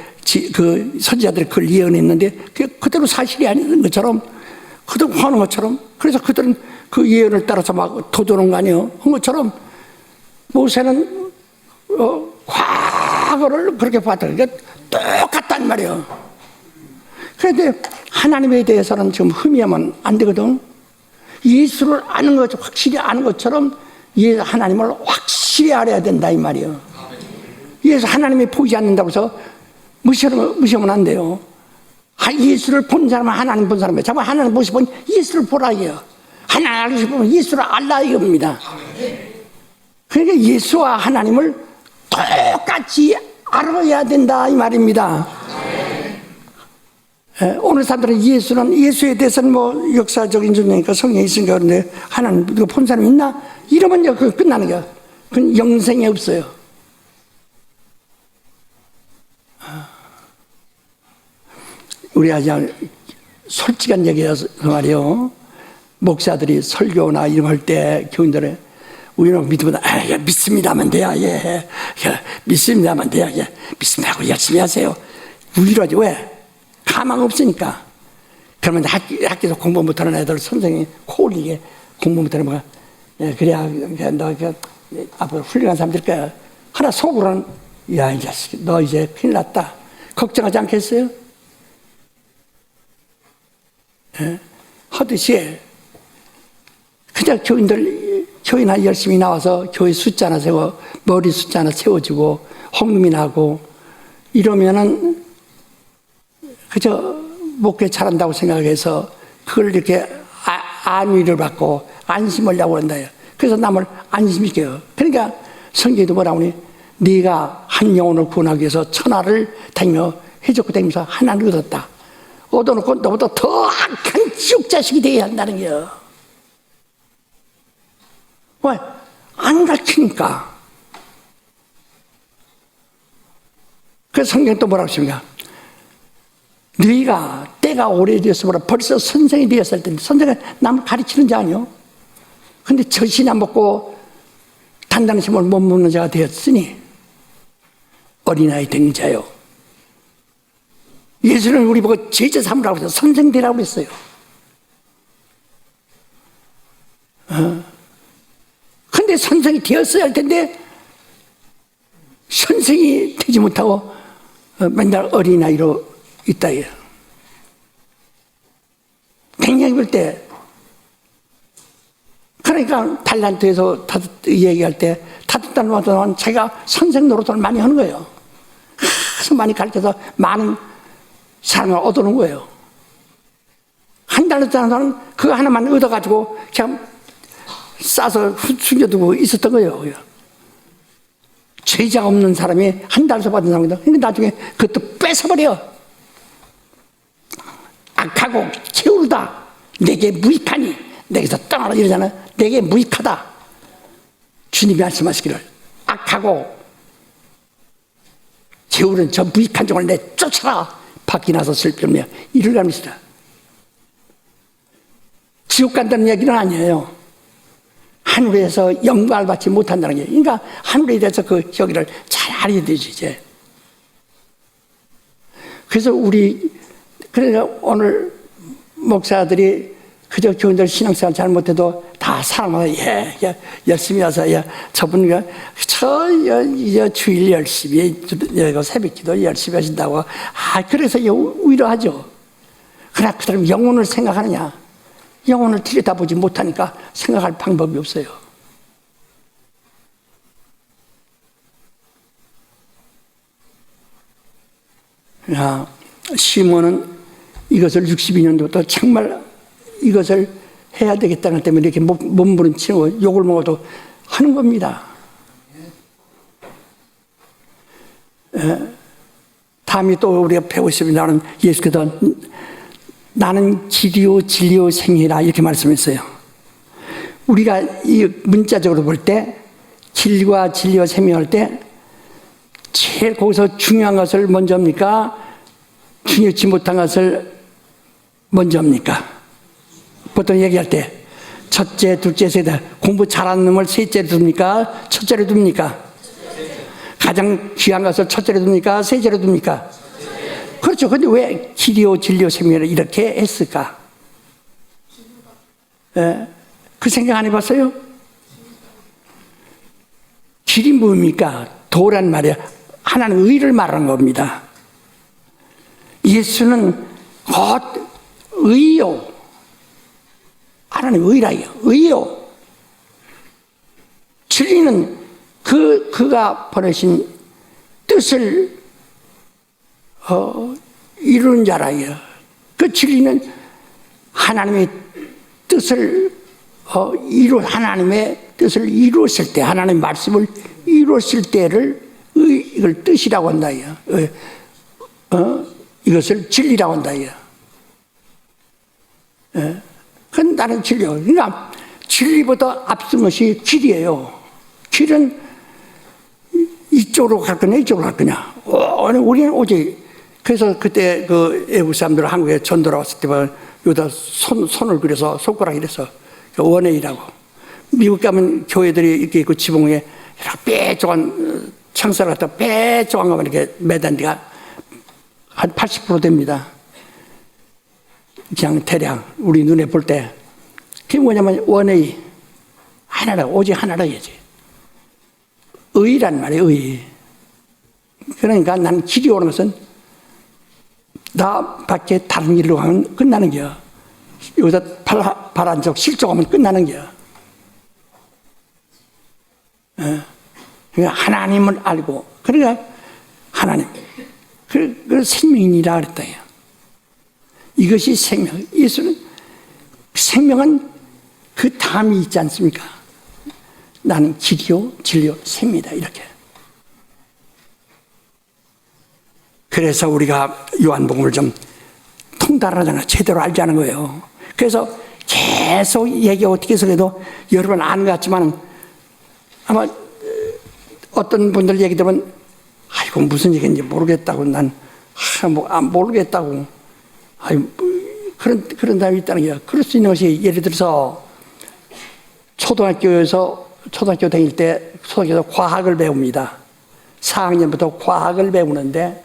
그 선지자들이 그걸 예언했는데 그게 그대로 사실이 아닌 것처럼 그들 하는 것처럼 그래서 그들은 그 예언을 따라서 막 도전한 거 아니에요. 한 것처럼 모세는 과거를 그렇게 봤다. 그러니까 똑같단 말이에요. 그런데 하나님에 대해서는 좀 흠이하면 안 되거든. 예수를 아는 것, 확실히 아는 것처럼 하나님을 확실히 알아야 된다 이 말이에요. 예수 하나님이 보이지 않는다고 해서 무시하면 안 돼요. 예수를 본 사람은 하나님 본 사람이에요. 잠깐 하나님 보시면 예수를 보라 이게요. 하나님 알고 싶으면 예수를 알라 이겁니다. 그러니까 예수와 하나님을 똑같이 알아야 된다 이 말입니다. 오늘 사람들은 예수에 대해서는 뭐 역사적인 존재니까 성경이 있으니까 그런데 하나님 본 사람 있나? 이러면 이제 그 끝나는 거야. 그건 영생이 없어요. 우리 아주 솔직한 얘기여서 말이요. 목사들이 설교나 이런 거 할 때 교인들은 우리는 믿으면 믿습니다만 돼야 예. 믿습니다만 돼야 예. 믿습니다고 열심히 하세요. 위로하지 왜? 가망 없으니까. 그러면 학교에서 공부 못하는 애들 선생님이 코 올리게 공부 못하는 거야. 예, 그래야 너 앞으로 훌륭한 사람 될 거야. 하나 속으로는 야, 이 자식 너 이제 큰일 났다. 걱정하지 않겠어요? 예? 하듯이 그냥 교인이 열심히 나와서 교회 숫자 하나 세워 머리 숫자 하나 세워주고 헌금이 나고 이러면은 그저 목회 잘한다고 생각해서 그걸 이렇게 안위를 받고 안심을 하려고 한다. 그래서 남을 안심시켜요. 그러니까 성경에도 뭐라고 하니 네가 한 영혼을 구원하기 위해서 천하를 다니며 해줬고 다니면서 하나를 얻었다. 얻어놓고 너보다 더 악한 지옥 자식이 되어야 한다는 거예요. 왜? 안 가르치니까. 그래서 성경 또 뭐라고 했습니까? 너희가 때가 오래되어서 뭐라 벌써 선생이 되었을 텐데 선생은 남을 가르치는 자 아니요? 근데 젖이나 먹고 단단한 힘을 못 먹는 자가 되었으니 어린아이 된 자요. 예수는 우리 보고 제자 삼으라고 해서 선생 되라고 했어요. 근데 선생이 되었어야 할 텐데 선생이 되지 못하고 맨날 어린아이로 있다. 굉장히 볼 때 그러니까 달란트에서 얘기할 때 다섯 달마다 자기가 선생 노릇을 많이 하는 거예요. 아주 많이 가르쳐서 많은 사람을 얻어놓은 거예요. 한 달란트 하는 사람은 그거 하나만 얻어가지고 그냥 싸서 숨겨두고 있었던 거예요. 죄자 없는 사람이 한 달서 받은 사람이다. 근데 나중에 그것도 뺏어버려. 악하고 게으르다. 내게 무익하니 내게서 떠나라 이러잖아. 내게 무익하다. 주님이 말씀하시기를 악하고 게으른 저 무익한 종을 내 쫓아라. 밖에 나서 슬피며 이를 감시다. 지옥 간다는 얘기는 아니에요. 하늘에서 영광을 받지 못한다는 게. 그러니까 하늘에 대해서 그 여기를 잘 알아야 되지 이제. 그래서 그래서 오늘 목사들이 그저 교인들 신앙생활 잘못해도 다 사랑하고 열심히 와서 저분과 주일 열심히 새벽기도 열심히 하신다고 그래서 위로하죠. 그러나 그 사람 영혼을 생각하느냐? 영혼을 들여다보지 못하니까 생각할 방법이 없어요. 시몬은 이것을 62년도부터 정말 이것을 해야 되겠다는 것 때문에 이렇게 몸부림치고 욕을 먹어도 하는 겁니다. 다음에 또 우리가 배우고 있으면 나는 예수께서 나는 길이요 진리요 생이라 이렇게 말씀했어요. 우리가 이 문자적으로 볼 때 길과 진리와 생명할 때 제일 거기서 중요한 것을 먼저 합니까? 중요치 못한 것을 먼저 합니까? 보통 얘기할 때 첫째, 둘째, 셋째 공부 잘하는 놈을 셋째로 둡니까? 첫째로 둡니까? 가장 귀한 것을 첫째로 둡니까? 셋째로 둡니까? 그렇죠. 근데 왜 길이요 진리요 생명을 이렇게 했을까? 그 생각 안 해봤어요? 길이 뭡니까? 도란 말이야. 하나는 의를 말하는 겁니다. 예수는 의요. 하나님 의라요. 의요. 진리는 그가 보내신 뜻을 이루는 자라요. 그 진리는 하나님의 뜻을 하나님의 뜻을 이루었을 때, 하나님의 말씀을 이루었을 때를 이걸 뜻이라고 한다요. 이것을 진리라고 한다요. 그건 나는 진리요. 그러니까 진리보다 앞선 것이 길이에요. 길은 이쪽으로 갈 거냐, 이쪽으로 갈 거냐. 우리는 오직, 그래서 그때 그 외국 사람들 한국에 전도로 왔을 때 여기다 손을 그려서 손가락 이래서 원웨이라고. 미국 가면 교회들이 이렇게 있고 지붕 위에 빼쪽한 창살 갖다 빼쪽한 거만 이렇게 매단 데가 한 80% 됩니다. 그냥 대략 우리 눈에 볼 때. 그게 뭐냐면 원웨이. 하나라, 오직 하나라 이지. 의란 말이에요, 의. 그러니까 나는 길이 오는 것은 나 밖에 다른 길로 가면 끝나는 거야. 여기다 발 안쪽 실족하면 끝나는 거야. 그러니까 하나님을 알고, 그러니까 하나님, 그 생명이라 그랬다. 이것이 생명. 예수는 생명은 그 다음이 있지 않습니까? 나는 길이요, 진리요, 생명이다. 이렇게. 그래서 우리가 요한복음을 좀 통달하잖아. 제대로 알지 않은 거예요. 그래서 계속 얘기 어떻게 해서 그래도 여러분 아는 것 같지만 아마 어떤 분들 얘기 들으면 아이고 무슨 얘기인지 모르겠다고 난 모르겠다고 그런 사람이 있다는 거야. 그럴 수 있는 것이 예를 들어서 초등학교 다닐 때 초등학교에서 과학을 배웁니다. 4학년부터 과학을 배우는데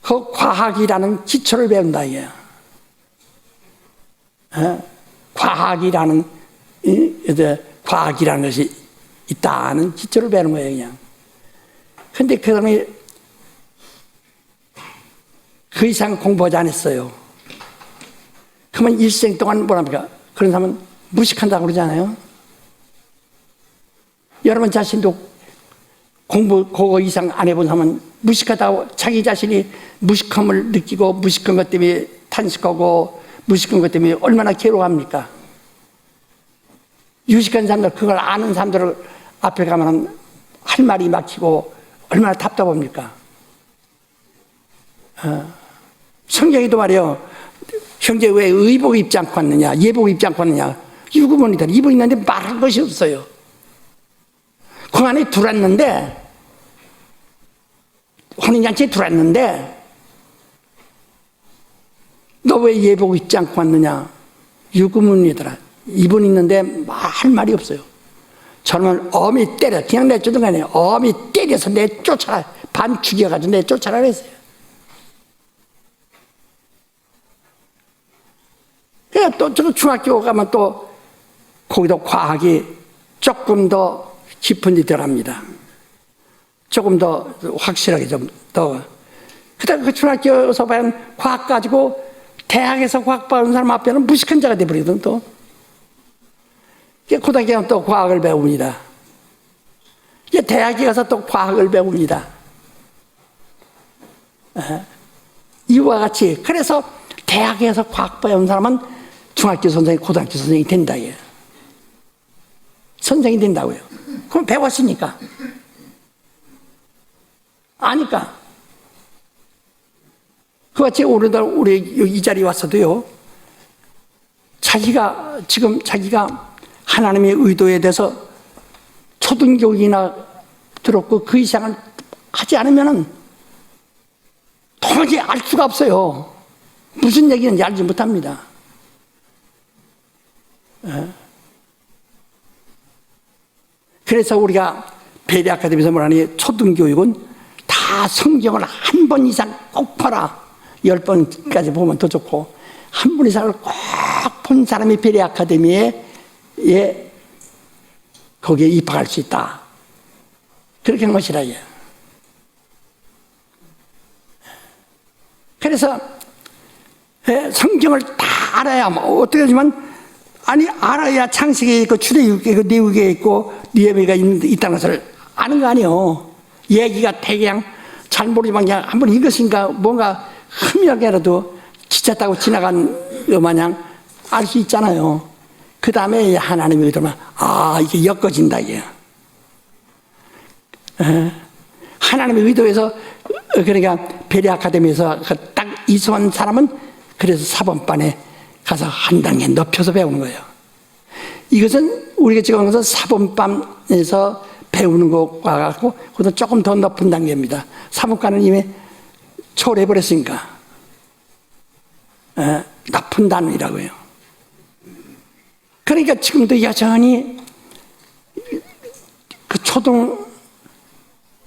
그 과학이라는 기초를 배운다 이게. 과학이라는 것이 있다는 기초를 배우는 거예요 그냥. 근데 그 사람이 그 이상 공부하지 않았어요. 그러면 일생 동안 뭐랍니까? 그런 사람은 무식한다고 그러잖아요. 여러분 자신도 공부 그거 이상 안 해본 사람은 무식하다고 자기 자신이 무식함을 느끼고 무식한 것 때문에 탄식하고 무식한 것 때문에 얼마나 괴로워합니까? 유식한 사람들, 그걸 아는 사람들 앞에 가면 할 말이 막히고 얼마나 답답합니까? 성경에도 말이요. 형제 왜 의복 입지 않고 왔느냐, 예복 입지 않고 왔느냐. 유구문이다. 입은 있는데 말할 것이 없어요. 그 안에 들어왔는데, 혼인잔치에 들어왔는데, 너 왜 예복 입지 않고 왔느냐? 유구문이더라. 입은 있는데 할 말이 없어요. 저는 어미 때려, 그냥 내쫓은 거 아니에요. 어미 때려서 내쫓아라. 반 죽여가지고 내쫓아라 그랬어요. 그래, 또, 저 중학교 가면 또, 거기도 과학이 조금 더 깊은 데 들어갑니다. 조금 더 확실하게 좀 더. 그 다음에 그 중학교에서 봐야 과학 가지고 대학에서 과학 배우는 사람 앞에는 무식한 자가 돼버리거든, 또. 고등학교 가면 또 과학을 배웁니다. 대학에 가서 또 과학을 배웁니다. 이와 같이 그래서 대학에서 과학 배운 사람은 중학교 선생님, 고등학교 선생님이 된다. 선생이 된다고요. 그럼 배웠으니까. 아니까. 그같이 오늘날 우리 이 자리에 왔어도요, 자기가 하나님의 의도에 대해서 초등교육이나 들었고 그 이상을 하지 않으면은 도무지 알 수가 없어요. 무슨 얘기인지 알지 못합니다. 그래서 우리가 베레 아카데미에서 말하니 초등교육은 다 성경을 한 번 이상 꼭 봐라. 10번까지 보면 더 좋고 한 번 이상을 꼭 본 사람이 베레 아카데미에 거기에 입학할 수 있다. 그렇게 한 것이라. 그래서 성경을 다 알아야 어떻게 하지만 알아야 창세기에 있고 출애굽기에 있고 레위기에 있고 느헤미야가 있다는 것을 아는 거 아니에요. 얘기가 되게 그냥 잘 모르지만 그냥 한번 읽었으니까 뭔가 희미하게라도 지쳤다고 지나간 것 마냥 알 수 있잖아요. 그 다음에 하나님의 의도만 이게 엮어진다 이게. 하나님의 의도에서 그러니까 베레 아카데미에서 딱 이수한 사람은 그래서 사범반에 가서 한 단계 높여서 배우는 거예요. 이것은 우리가 지금 하는 것은 사범반에서 배우는 것과 같고 그것은 조금 더 높은 단계입니다. 사범반은 이미 초월해버렸으니까 높은 단위라고요. 그러니까 지금도 여전히 그 초등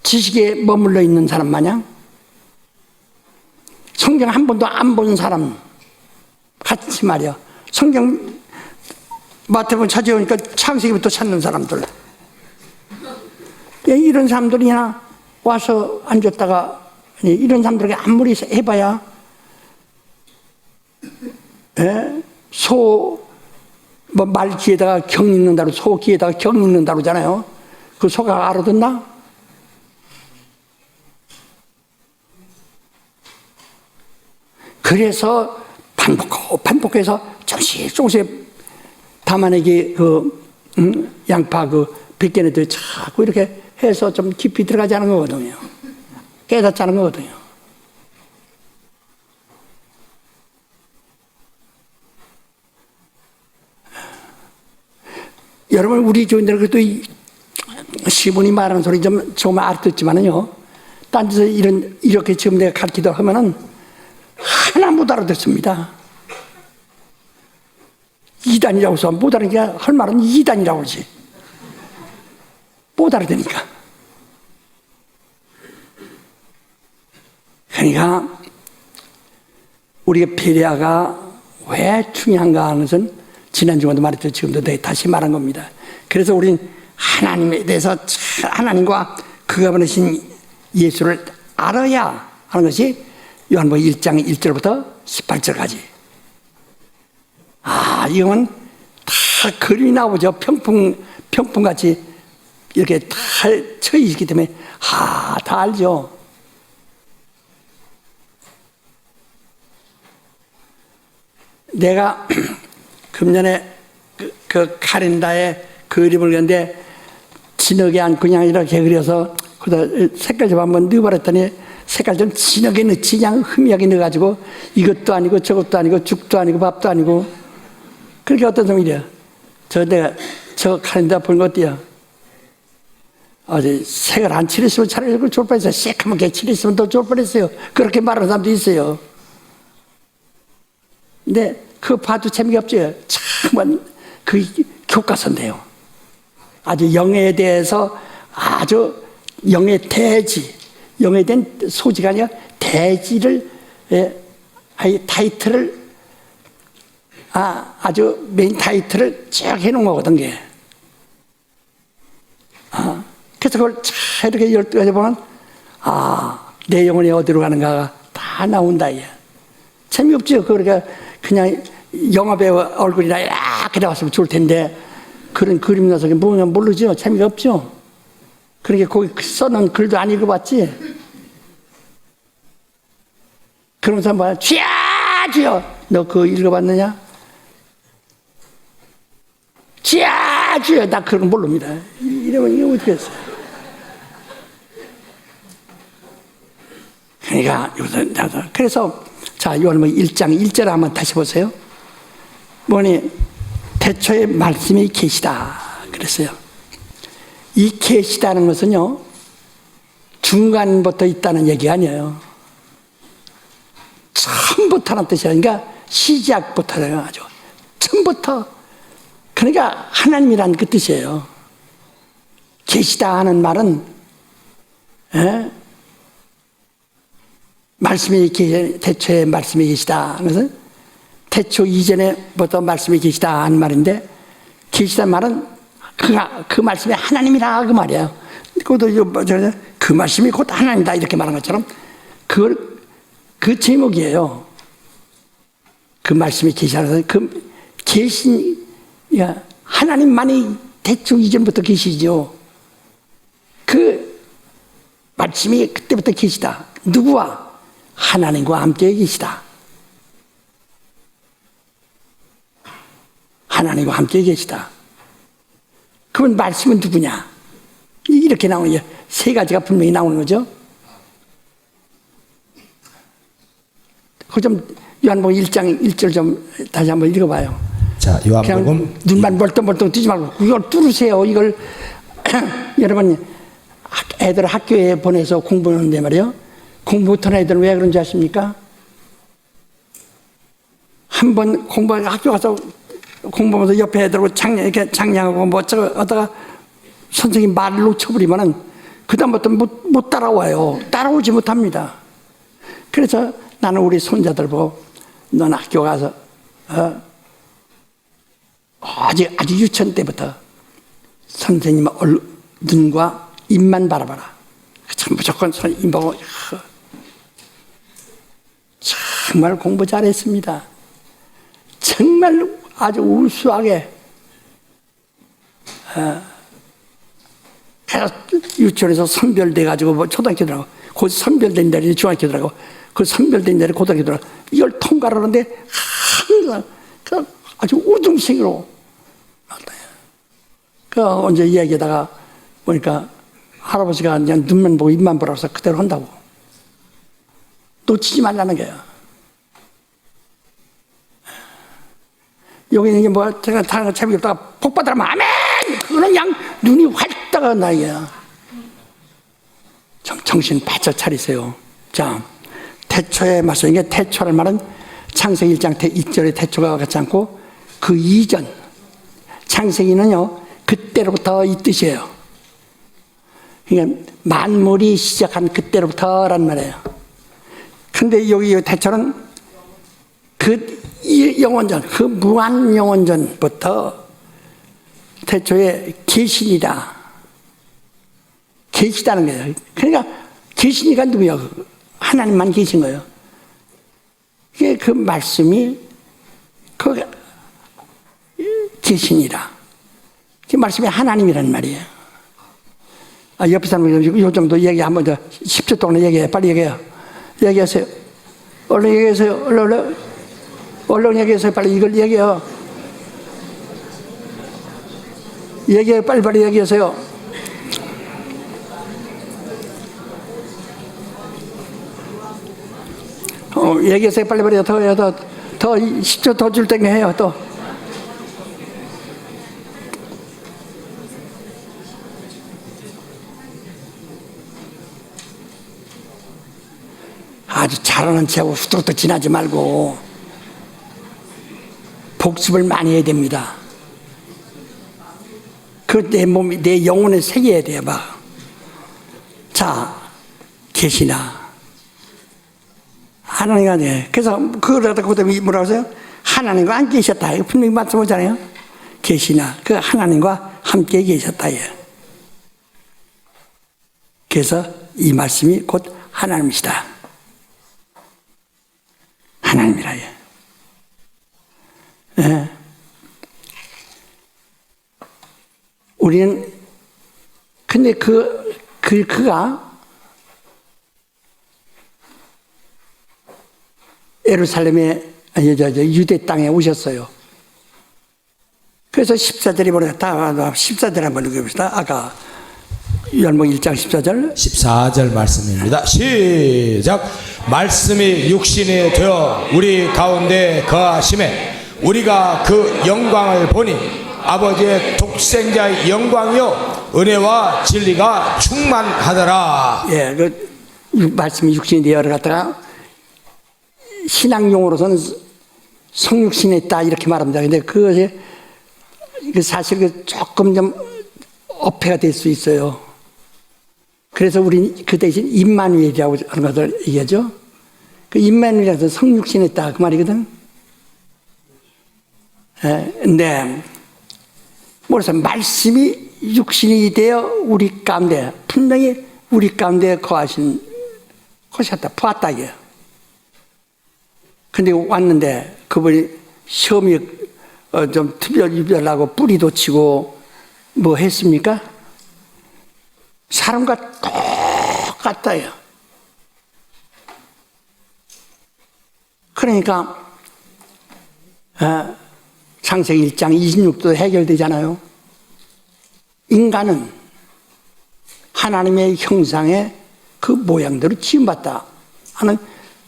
지식에 머물러 있는 사람 마냥 성경 한 번도 안 본 사람 같이 말이야. 성경 마태복음 찾아오니까 창세기부터 찾는 사람들. 이런 사람들이나 와서 앉았다가 이런 사람들에게 아무리 해봐야 말 귀에다가 경 읽는다고 소 귀에다가 경 읽는다고 그러잖아요. 그 소가 알아듣나? 그래서 반복해서 조금씩 담아내기 양파 100개네들 자꾸 이렇게 해서 좀 깊이 들어가지 않은 거거든요. 깨닫지 않은 거거든요. 여러분 우리 교인들 그래도 시분이 말하는 소리 좀 조금 알아듣지만은요. 딴 데서 이렇게 지금 내가 가르치다 하면은 하나 못 알아듣습니다. 2단이라고 해서 못 알아듣니까 할 말은 2단이라고 그러지. 못 알아듣니까. 그러니까 우리가 베레아가 왜 중요한가 하는 것은 지난주에도 말했죠. 지금도 다시 말한 겁니다. 그래서 우린 하나님에 대해서 하나님과 그가 보내신 예수를 알아야 하는 것이 요한복음 1장 1절부터 18절까지. 이건 다 그림이 나오죠. 평풍같이 이렇게 다 처해 있기 때문에 다 알죠. 내가 금년에 그 카렌다에 그림을 그렸는데 진하게 안 그냥 이렇게 그려서 거기다 색깔 좀 한번 넣어버렸더니 색깔 좀 진하게 넣지 그냥 흐미하게 넣어가지고 이것도 아니고 저것도 아니고 죽도 아니고 밥도 아니고 그렇게 어떤 놈이 이래요. 내가 저 카렌다 본 거 어때요? 어제 색을 안 칠했으면 차라리 이걸 좋을 뻔했어요. 새카맣게 칠했으면 더 좋을 뻔했어요. 그렇게 말하는 사람도 있어요. 근데 그거 봐도 재미가 없죠. 참 그 교과서인데요. 아주 영에 대해서 아주 영의 대지, 영에 대한 소지가 아니라 대지를 타이틀을 아주 메인 타이틀을 쭉 해놓은 거거든. 그래서 그걸 쫙 이렇게 12가지 보면 내 영혼이 어디로 가는가가 다 나온다. 재미없죠. 그러니까 그냥 영화배우 얼굴이나 이렇게 나왔으면 좋을 텐데 그런 그림 나서 뭐냐 모르죠. 재미가 없죠. 그러니까 거기 써놓은 글도 안 읽어봤지. 그러면서 뭐야? 주여, 주여. 너 그거 읽어봤느냐? 주여, 주여. 나 그런 거 모릅니다. 이러면 이게 어떻게 했어요? 그러니까, 그래서, 자, 요한복음 1장 1절 한번 다시 보세요. 뭐니, 태초에 말씀이 계시다. 그랬어요. 이 계시다는 것은요, 중간부터 있다는 얘기 아니에요. 처음부터라는 뜻이야. 그러니까 시작부터라는 거죠. 처음부터. 그러니까 하나님이란 그 뜻이에요. 계시다 하는 말은, 말씀이 태초에 말씀이 계시다 하는 것은 태초 이전에부터 말씀이 계시다 하는 말인데, 계시다는 말은 그 말씀이 하나님이라 그 말이에요. 그것도 그 말씀이 곧 하나님이다 이렇게 말한 것처럼 그 제목이에요. 그 말씀이 계시다는 그 계신 하나님만이 태초 이전부터 계시죠. 그 말씀이 그때부터 계시다. 누구와? 하나님과 함께 계시다. 하나님과 함께 계시다. 그럼 말씀은 누구냐? 이렇게 나오는 세 가지가 분명히 나오는 거죠. 그 좀 요한복음 1장 1절 좀 다시 한번 읽어봐요. 자, 요한복음 그냥 눈만 벌떡벌떡 뜨지 말고 이걸 뚫으세요. 이걸 여러분 애들 학교에 보내서 공부하는데 말이에요. 공부 못하는 애들은 왜 그런지 아십니까? 한번 학교 가서 공부하면서 옆에 애들하고 장량하고 뭐 어쩌다가 선생님 말을 놓쳐버리면은 그다음부터 못 따라와요. 따라오지 못합니다. 그래서 나는 우리 손자들 보고 넌 학교 가서 아주 유치원 때부터 선생님 눈과 입만 바라봐라. 참 무조건 입 보고 정말 공부 잘했습니다. 정말 아주 우수하게 유치원에서 선별돼가지고 뭐 초등학교 들어가고 곧 선별된 자리 중학교 들어가고 그 선별된 자리 고등학교 들어가고 이걸 통과를 하는데 항상 아주 우등생으로 그 언제 이야기하다가 보니까 할아버지가 그냥 눈만 보고 입만 보라서 그대로 한다고 놓치지 말라는 거예요. 여기는 이게 뭐 제가 다른 거 재미없다가 복 받으라면 아멘! 그거는 그냥 눈이 활짝 나이야. 좀 정신 바짝 차리세요. 자, 태초의 말씀, 이게 태초라는 말은 창세기 1장 1절의 태초가 같지 않고 그 이전, 창세기는요, 그때로부터 이 뜻이에요. 그러니까 만물이 시작한 그때로부터란 말이에요. 근데 여기 태초는 그 영원전, 그 무한 영원전부터 태초에 계시니라. 계시다는 거예요. 그러니까 계시니가 누구야? 하나님만 계신 거예요. 그 말씀이 그 계시니라. 그 말씀이 하나님이란 말이에요. 옆에 사람이 요 정도 얘기 한번 더 10초 동안 얘기해. 빨리 얘기해요. 얘기하세요. 얼른 얘기하세요. 얼른 얘기해서 빨리 이걸 얘기해요. 얘기해, 빨리빨리 얘기하세요. 얘기하세요. 빨리빨리 더 해요. 더 10초 더 줄 땡겨 해요. 또. 아주 잘하는 체하고 후딱후딱 지나지 말고 복습을 많이 해야 됩니다. 그 내 몸이 내 영혼에 새겨야 돼요. 막. 자, 계시나 하나님과 그래서 그걸 갖다가 그다음에 뭐라고 하세요? 하나님과 함께 계셨다. 이거 분명히 말씀하잖아요. 계시나 그 하나님과 함께 계셨다. 예. 그래서 이 말씀이 곧 하나님이시다. 하나님이라. 예. 예. 우리는 근데 그가 예루살렘에 아니 유대 땅에 오셨어요. 그래서 14절이 뭐랬다? 14절 한번 읽어봅시다. 아까 요한복 1장 14절. 14절 말씀입니다. 시작. 말씀이 육신이 되어 우리 가운데 거하심에 우리가 그 영광을 보니 아버지의 독생자의 영광이요 은혜와 진리가 충만하더라. 예, 그 말씀이 육신이 되어를 갖다가 신앙 용어로서는 성육신했다 이렇게 말합니다. 근데 그것이 사실 그 조금 좀 어폐가 될 수 있어요. 그래서 우리는 그 대신 임마누엘이라고 하는 것을 얘기하죠. 그 임마누엘이라서 성육신했다 그 말이거든. 근데 뭐래서 말씀이 육신이 되어 우리 가운데 분명히 우리 가운데 거하신 것이었다. 보았다 이게. 근데 왔는데 그분이 시험이 좀 특별하고 뿌리도 치고 뭐 했습니까? 사람과 똑같다요. 그러니까 창세기 1장 26도 해결되잖아요. 인간은 하나님의 형상의 그 모양대로 지음받다 하는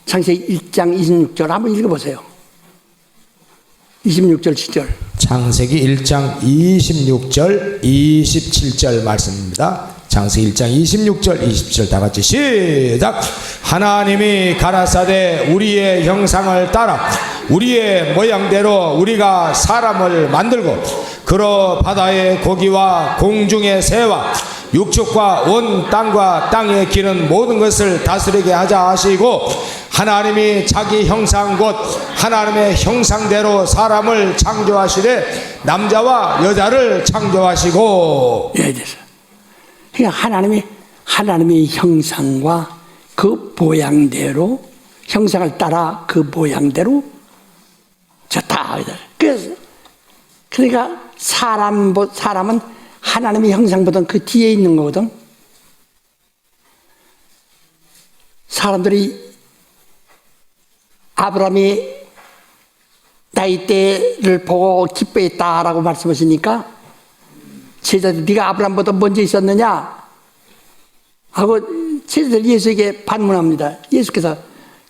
창세기 1장 26절 한번 읽어보세요. 26절 7절. 창세기 1장 26절 27절 말씀입니다. 창세기 1장 26절 27절 다 같이 시작. 하나님이 가라사대 우리의 형상을 따라 우리의 모양대로 우리가 사람을 만들고 그로 바다의 고기와 공중의 새와 육축과 온 땅과 땅에 기는 모든 것을 다스리게 하자 하시고 하나님이 자기 형상 곧 하나님의 형상대로 사람을 창조하시되 남자와 여자를 창조하시고. 예, 됐어. 그러니까 하나님의 형상과 그 모양대로 형상을 따라 그 모양대로 좋다. 그래서 그러니까 사람은 하나님의 형상보다 그 뒤에 있는 거거든. 사람들이 아브라함이 나이대를 보고 기뻐했다라고 말씀하시니까 제자들 네가 아브라함보다 먼저 있었느냐 하고 제자들 예수에게 반문합니다. 예수께서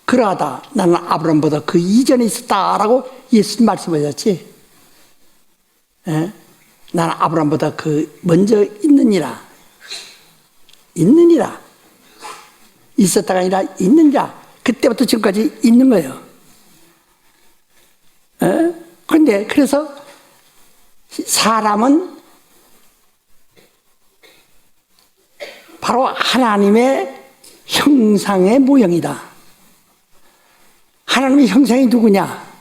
그러하다 나는 아브라함보다 그 이전에 있었다라고 예수님 말씀하셨지. 예? 나는 아브라함보다 그 먼저 있느니라 있었다가 아니라 있느니라 그때부터 지금까지 있는 거예요. 그런데 그래서 사람은 바로 하나님의 형상의 모형이다. 하나님의 형상이 누구냐?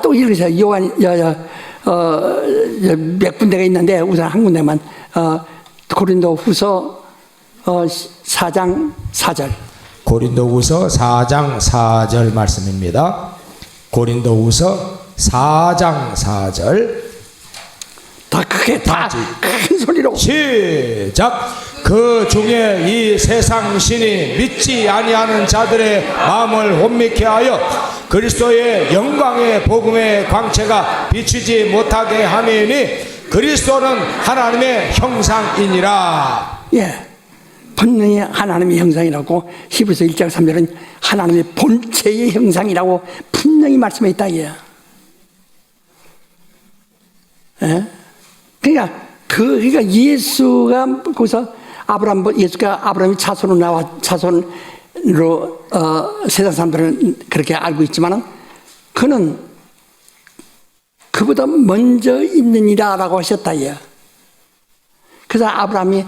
또 읽으세요. 요한 몇 군데가 있는데 우선 한 군데만 고린도후서 4장 4절. 고린도후서 4장 4절 말씀입니다. 고린도후서 4장 4절. 다 크게 다 큰 소리로 시작. 그 중에 이 세상 신이 믿지 아니하는 자들의 마음을 혼미케 하여 그리스도의 영광의 복음의 광채가 비추지 못하게 하매니 그리스도는 하나님의 형상이니라. 예, 분명히 하나님의 형상이라고 히브리서 1장 3절은 하나님의 본체의 형상이라고 분명히 말씀해 있다. 예. 그러니까 예수가 거기서 예수가 아브라함이 자손으로 세상 사람들은 그렇게 알고 있지만은 그는 그보다 먼저 있느니라라고 하셨다. 예. 그래서 아브라함이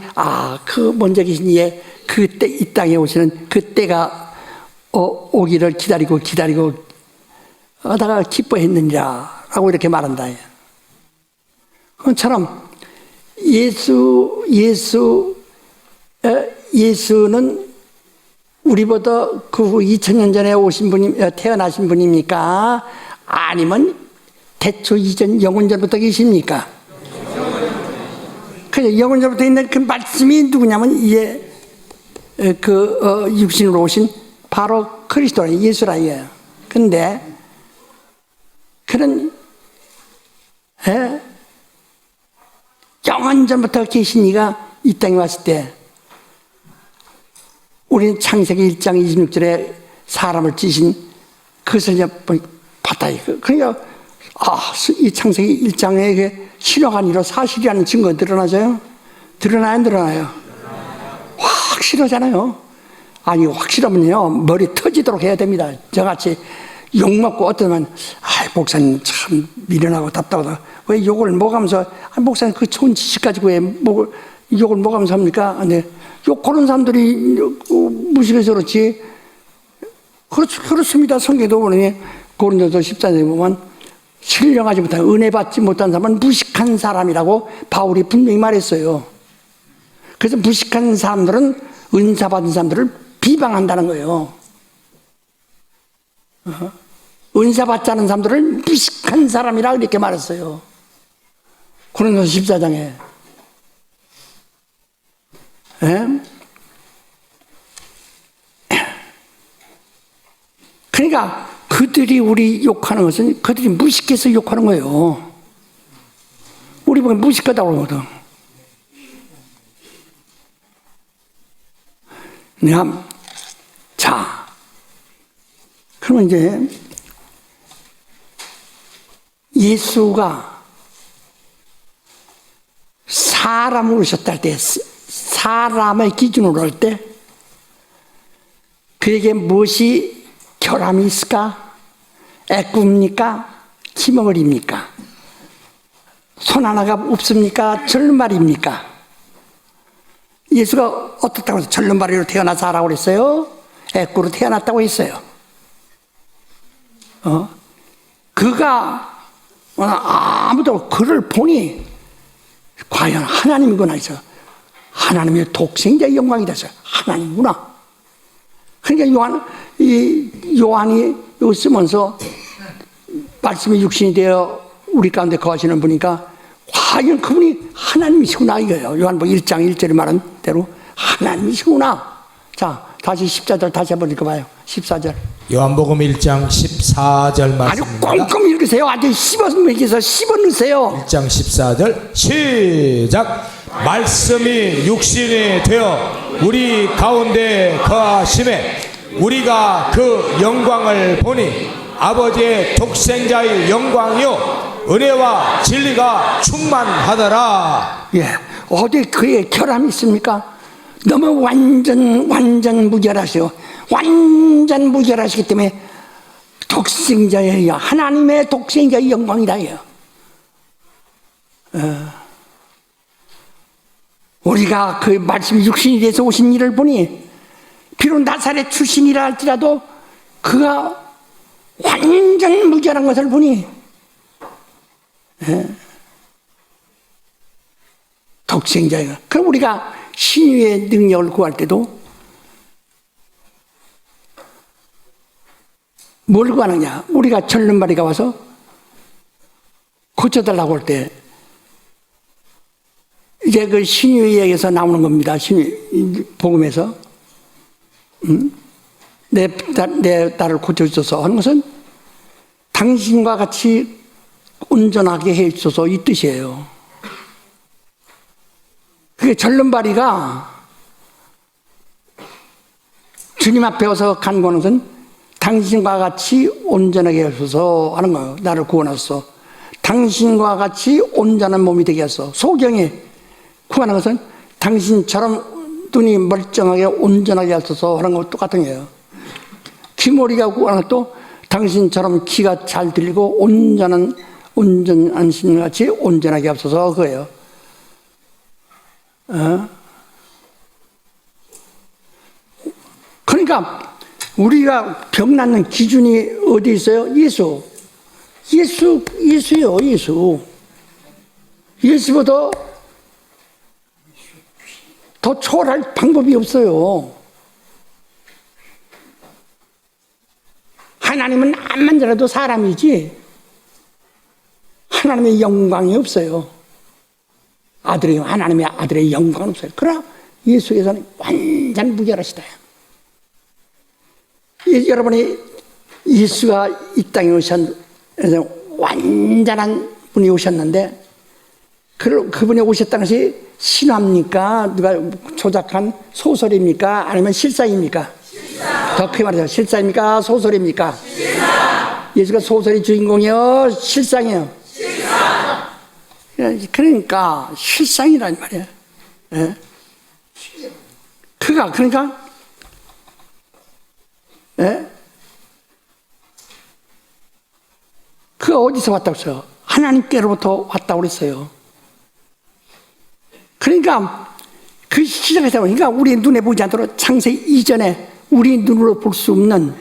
그 먼저 계신 이에 그때 이 땅에 오시는 그때가 오기를 기다리고 하다가 기뻐했느니라라고 이렇게 말한다. 예. 그처럼 예수는 우리보다 그 2000년 전에 오신 분이 태어나신 분입니까? 아니면 태초 이전 영원전부터 계십니까? 그래서 영원전부터 있는 그 말씀이 누구냐면 육신으로 오신 바로 그리스도라, 예수라 이거예요. 근데 그런 영원 전부터 계신 이가 이 땅에 왔을 때 우리는 창세기 1장 26절에 사람을 지신 그것을 봤다. 그러니까 이 창세기 1장에 실화가 아니라 사실이라는 증거가 드러나죠? 드러나요, 안 드러나요? 확실하잖아요. 아니, 확실하면요, 머리 터지도록 해야 됩니다. 저같이 욕먹고 어떠면, 목사님 참 미련하고 답답하다. 왜 욕을 먹으면서, 목사님 그 좋은 지식 가지고 왜 욕을 먹으면서 합니까? 근데 욕 그런 사람들이 무식해서 그렇지. 그렇습니다. 성경도 보니 고린도서 14장에 보면 신령하지 못한, 은혜 받지 못한 사람은 무식한 사람이라고 바울이 분명히 말했어요. 그래서 무식한 사람들은 은사 받은 사람들을 비방한다는 거예요. 은사 받지 않은 사람들을 무식한 사람이라 이렇게 말했어요. 고린도서 14장에. 그러니까 그들이 우리 욕하는 것은 그들이 무식해서 욕하는 거예요. 우리 보면 무식하다고 그러거든. 자, 그러면 이제 예수가 사람으로 오셨다 할 때, 사람의 기준으로 할 때 그에게 무엇이 결함이 있을까? 애굽니까? 기머거리입니까? 손 하나가 없습니까? 절름발입니까? 예수가 어떻다고 해서 절름발이로 태어나서 하라고 그랬어요? 애꾸로 태어났다고 했어요. 그가 아무도 그를 보니 과연 하나님이구나 해서 하나님의 독생자의 영광이 됐어요. 하나님이구나. 그러니까 요한이 이거 쓰면서 말씀이 육신이 되어 우리 가운데 거하시는 분이니까 과연 그분이 하나님이시구나 이거예요. 요한복음 1장 1절에 말한 대로 하나님이시구나. 자, 다시 14절 다시 한번 읽어봐요. 14절. 요한복음 1장 14절 아주 말씀입니다. 꼼꼼히 읽으세요. 아주 씹어서 넣으세요. 1장 14절 시작. 말씀이 육신이 되어 우리 가운데 거하심에 우리가 그 영광을 보니 아버지의 독생자의 영광이요 은혜와 진리가 충만하더라. 예, 어디 그의 결함이 있습니까? 너무 완전 무결하시오. 완전 무결하시기 때문에 독생자의 하나님의 독생자의 영광이다. 우리가 그 말씀이 육신이 돼서 오신 이를 보니 비록 나사렛 출신이라 할지라도 그가 완전 무결한 것을 보니 독생자가. 그럼 우리가 신유의 능력을 구할 때도 뭘 구하느냐? 우리가 절름발이가 와서 고쳐달라고 할 때 이제 그 신유의 얘기에서 나오는 겁니다. 신유 복음에서 내 딸을 고쳐주소서 하는 것은 당신과 같이 온전하게 해주소서 이 뜻이에요. 그게 절름발이가 주님 앞에 와서 간구하는 것은 당신과 같이 온전하게 해주소서 하는 거예요. 나를 구원하소서. 당신과 같이 온전한 몸이 되게 하소서. 소경에 구하는 것은 당신처럼 눈이 멀쩡하게 온전하게 하소서 하는 것과 똑같은 거예요. 귀머리가 구하는 것도 당신처럼 귀가 잘 들리고 온전한 신같이 온전하게 하소서 그거예요. 그러니까 우리가 병 낫는 기준이 어디 있어요? 예수요. 예수보다 더 초월할 방법이 없어요. 하나님은 암만 들어도 사람이지 하나님의 영광이 없어요. 하나님의 아들의 영광은 없어요. 그러나 예수께서는 완전 무결하시다. 여러분이 예수가 이 땅에 완전한 분이 오셨는데 그분이 오셨다는 것이 신화입니까? 누가 조작한 소설입니까? 아니면 실상입니까? 실상. 더 크게 말해서 실상입니까? 소설입니까? 실상. 예수가 소설의 주인공이요? 실상이요? 실상. 그러니까 실상이란 말이에요. 예? 그러니까 예? 그가 어디서 왔다고 했어요? 하나님께로부터 왔다고 그랬어요. 그러니까 그 시작에서 그러니까 우리 눈에 보이지 않도록 창세 이전에 우리 눈으로 볼 수 없는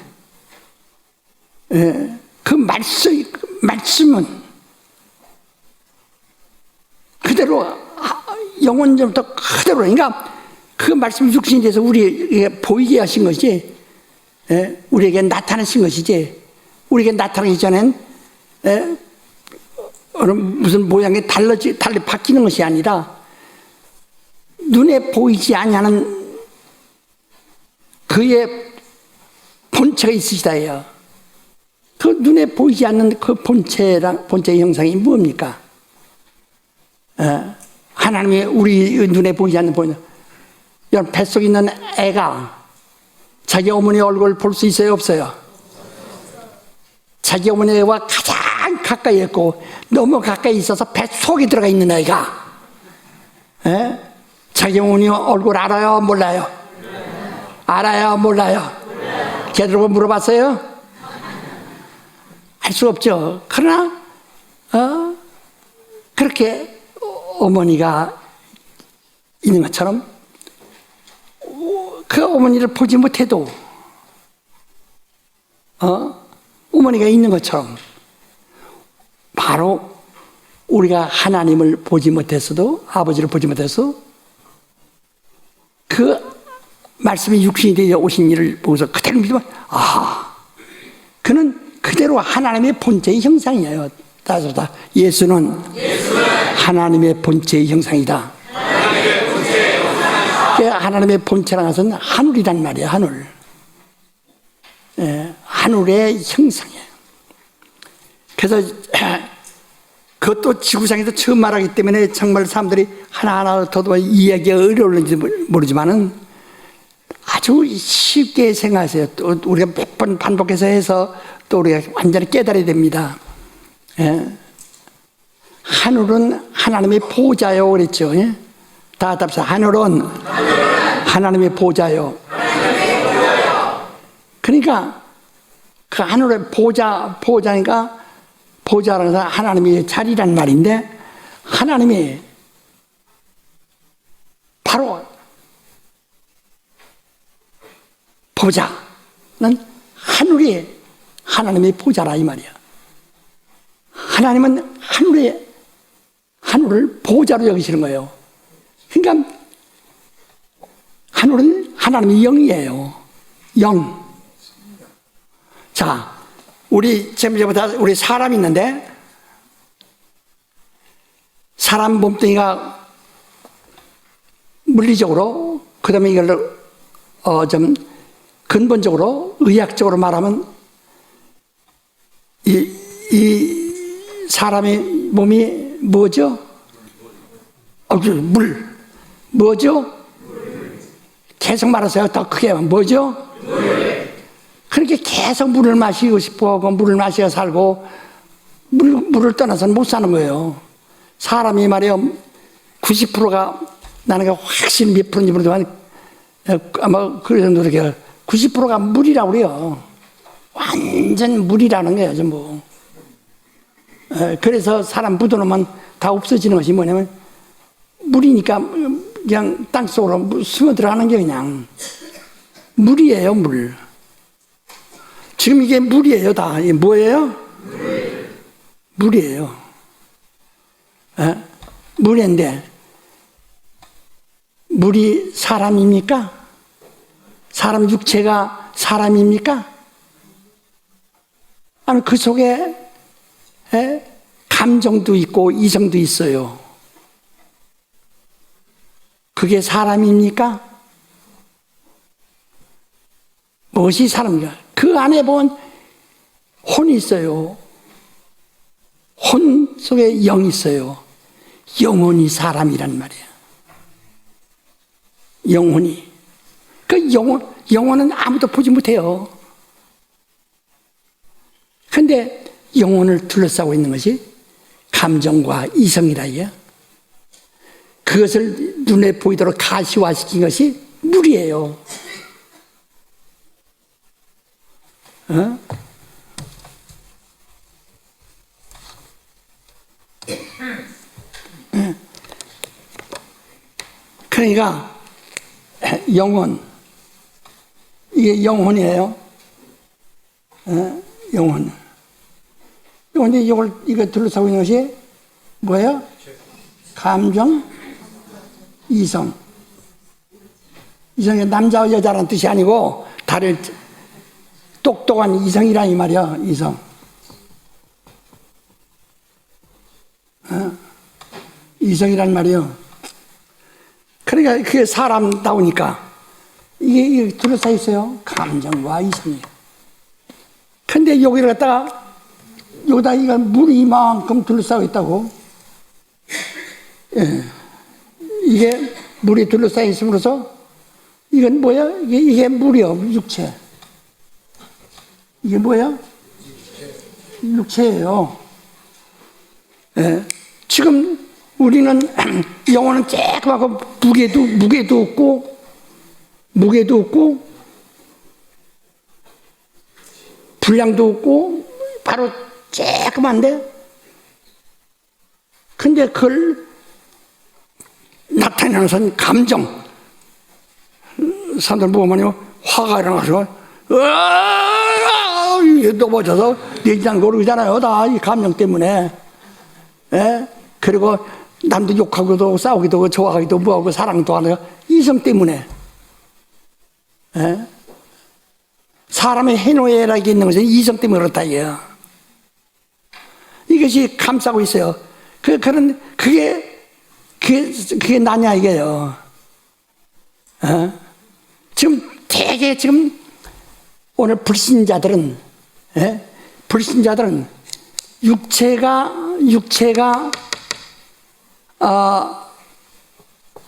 그 말씀은 그대로 영원전부터 그대로 그러니까 그 말씀 육신이 돼서 우리에게 보이게 하신 것이 우리에게 나타나신 것이지 우리에게 나타나기 전엔 무슨 모양이 달리 바뀌는 것이 아니라 눈에 보이지 아니하는 그의 본체가 있으시다예요. 그 눈에 보이지 않는 그 본체의 형상이 뭡니까? 하나님이 우리 눈에 보이지 않는 본체. 여러분 뱃속에 있는 애가 자기 어머니 얼굴을 볼 수 있어요? 없어요? 자기 어머니와 가장 가까이 있고 너무 가까이 있어서 뱃속에 들어가 있는 아이가 자기 어머니 얼굴 알아요? 몰라요? 알아요? 몰라요? 제대로 물어봤어요? 알 수 없죠. 그러나 그렇게 어머니가 있는 것처럼 그 어머니를 보지 못해도 어머니가 있는 것처럼 바로 우리가 하나님을 보지 못했어도 아버지를 보지 못해서 그 말씀이 육신이 되어 오신 이를 보고서 그대로 믿으면 그는 그대로 하나님의 본체의 형상이에요. 따라서 예수는 하나님의 본체의 형상이다. 하나님의 본체라는 것은 하늘이란 말이에요. 하늘. 하늘의 형상이에요. 그래서 그것도 지구상에서 처음 말하기 때문에 정말 사람들이 하나하나 더도 이해하기가 어려울지 모르지만은 아주 쉽게 생각하세요. 또 우리가 몇 번 반복해서 해서 또 우리가 완전히 깨달아야 됩니다. 하늘은 하나님의 보좌요 그랬죠. 다 답사. 하늘은 하나님의 보좌요. 그러니까 그 하늘의 보좌니까 보좌라는 것은 하나님의 자리란 말인데 하나님이 바로 보좌는 하늘이 하나님의 보좌라 이 말이야. 하나님은 하늘을 보좌로 여기시는 거예요. 그러니까 하늘은 하나님의 영이에요. 영. 자, 우리 제보다 우리 사람이 있는데 사람 몸뚱이가 물리적으로 그다음에 이걸 좀 근본적으로 의학적으로 말하면 이 사람의 몸이 뭐죠? 물. 뭐죠? 계속 말하세요. 더 크게 뭐죠? 그렇게 계속 물을 마시고 싶어 하고 물을 마셔야 살고 물을 떠나서는 못 사는 거예요. 사람이 말이요 90%가 나는 확실히 몇 프로인지 모르지만 아마 그 정도 이렇게 90%가 물이라고 그래요. 완전 물이라는 거예요 전부. 그래서 사람 묻어놓으면 다 없어지는 것이 뭐냐면 물이니까 그냥 땅속으로 스며 들어가는 게 그냥 물이에요. 물. 지금 이게 물이에요. 다. 이게 뭐예요? 물이에요. 물인데 물이 사람입니까? 사람 육체가 사람입니까? 아니 그 속에 감정도 있고 이성도 있어요. 그게 사람입니까? 무엇이 사람인가? 그 안에 보면 혼이 있어요. 혼 속에 영이 있어요. 영혼이 사람이란 말이에요. 영혼이. 그 영혼은 아무도 보지 못해요. 근데 영혼을 둘러싸고 있는 것이 감정과 이성이라요. 그것을 눈에 보이도록 가시화시킨 것이 물이에요. 어? 그러니까 영혼, 이게 영혼이에요. 영혼. 근데 이거 둘러싸고 있는 것이 뭐예요? 감정, 이성. 이성이 남자와 여자라는 뜻이 아니고 다른 똑똑한 이성이란 이 말이야. 이성. 이성이란 말이요. 그러니까 그게 사람다우니까 이게 둘러싸여 있어요. 감정과 이성이. 근데 여기를 갖다가 여기다 이거 물이 이만큼 둘러싸여 있다고. 예. 이게 물이 둘러싸여 있음으로써 이건 뭐야? 이게 물이요. 육체. 이게 뭐야? 육체예요. 예. 지금 우리는 영혼은 쬐끔하고 무게도 없고 분량도 없고 바로 쬐끔한데 근데 그걸 나타내는 것은 감정. 사람들 보면요 화가 일어나서 넘어져서 내지장 고르잖아요. 다 이 감정 때문에. 예? 그리고 남도 욕하고도 싸우기도 하고 좋아하기도 뭐하고 사랑도 하고 이성 때문에. 예? 사람의 해노예라고 있는 것은 이성 때문에 그렇다 이거예요. 이것이 감싸고 있어요. 그게 나냐 이게요. 어? 지금 되게 지금 오늘 불신자들은 육체가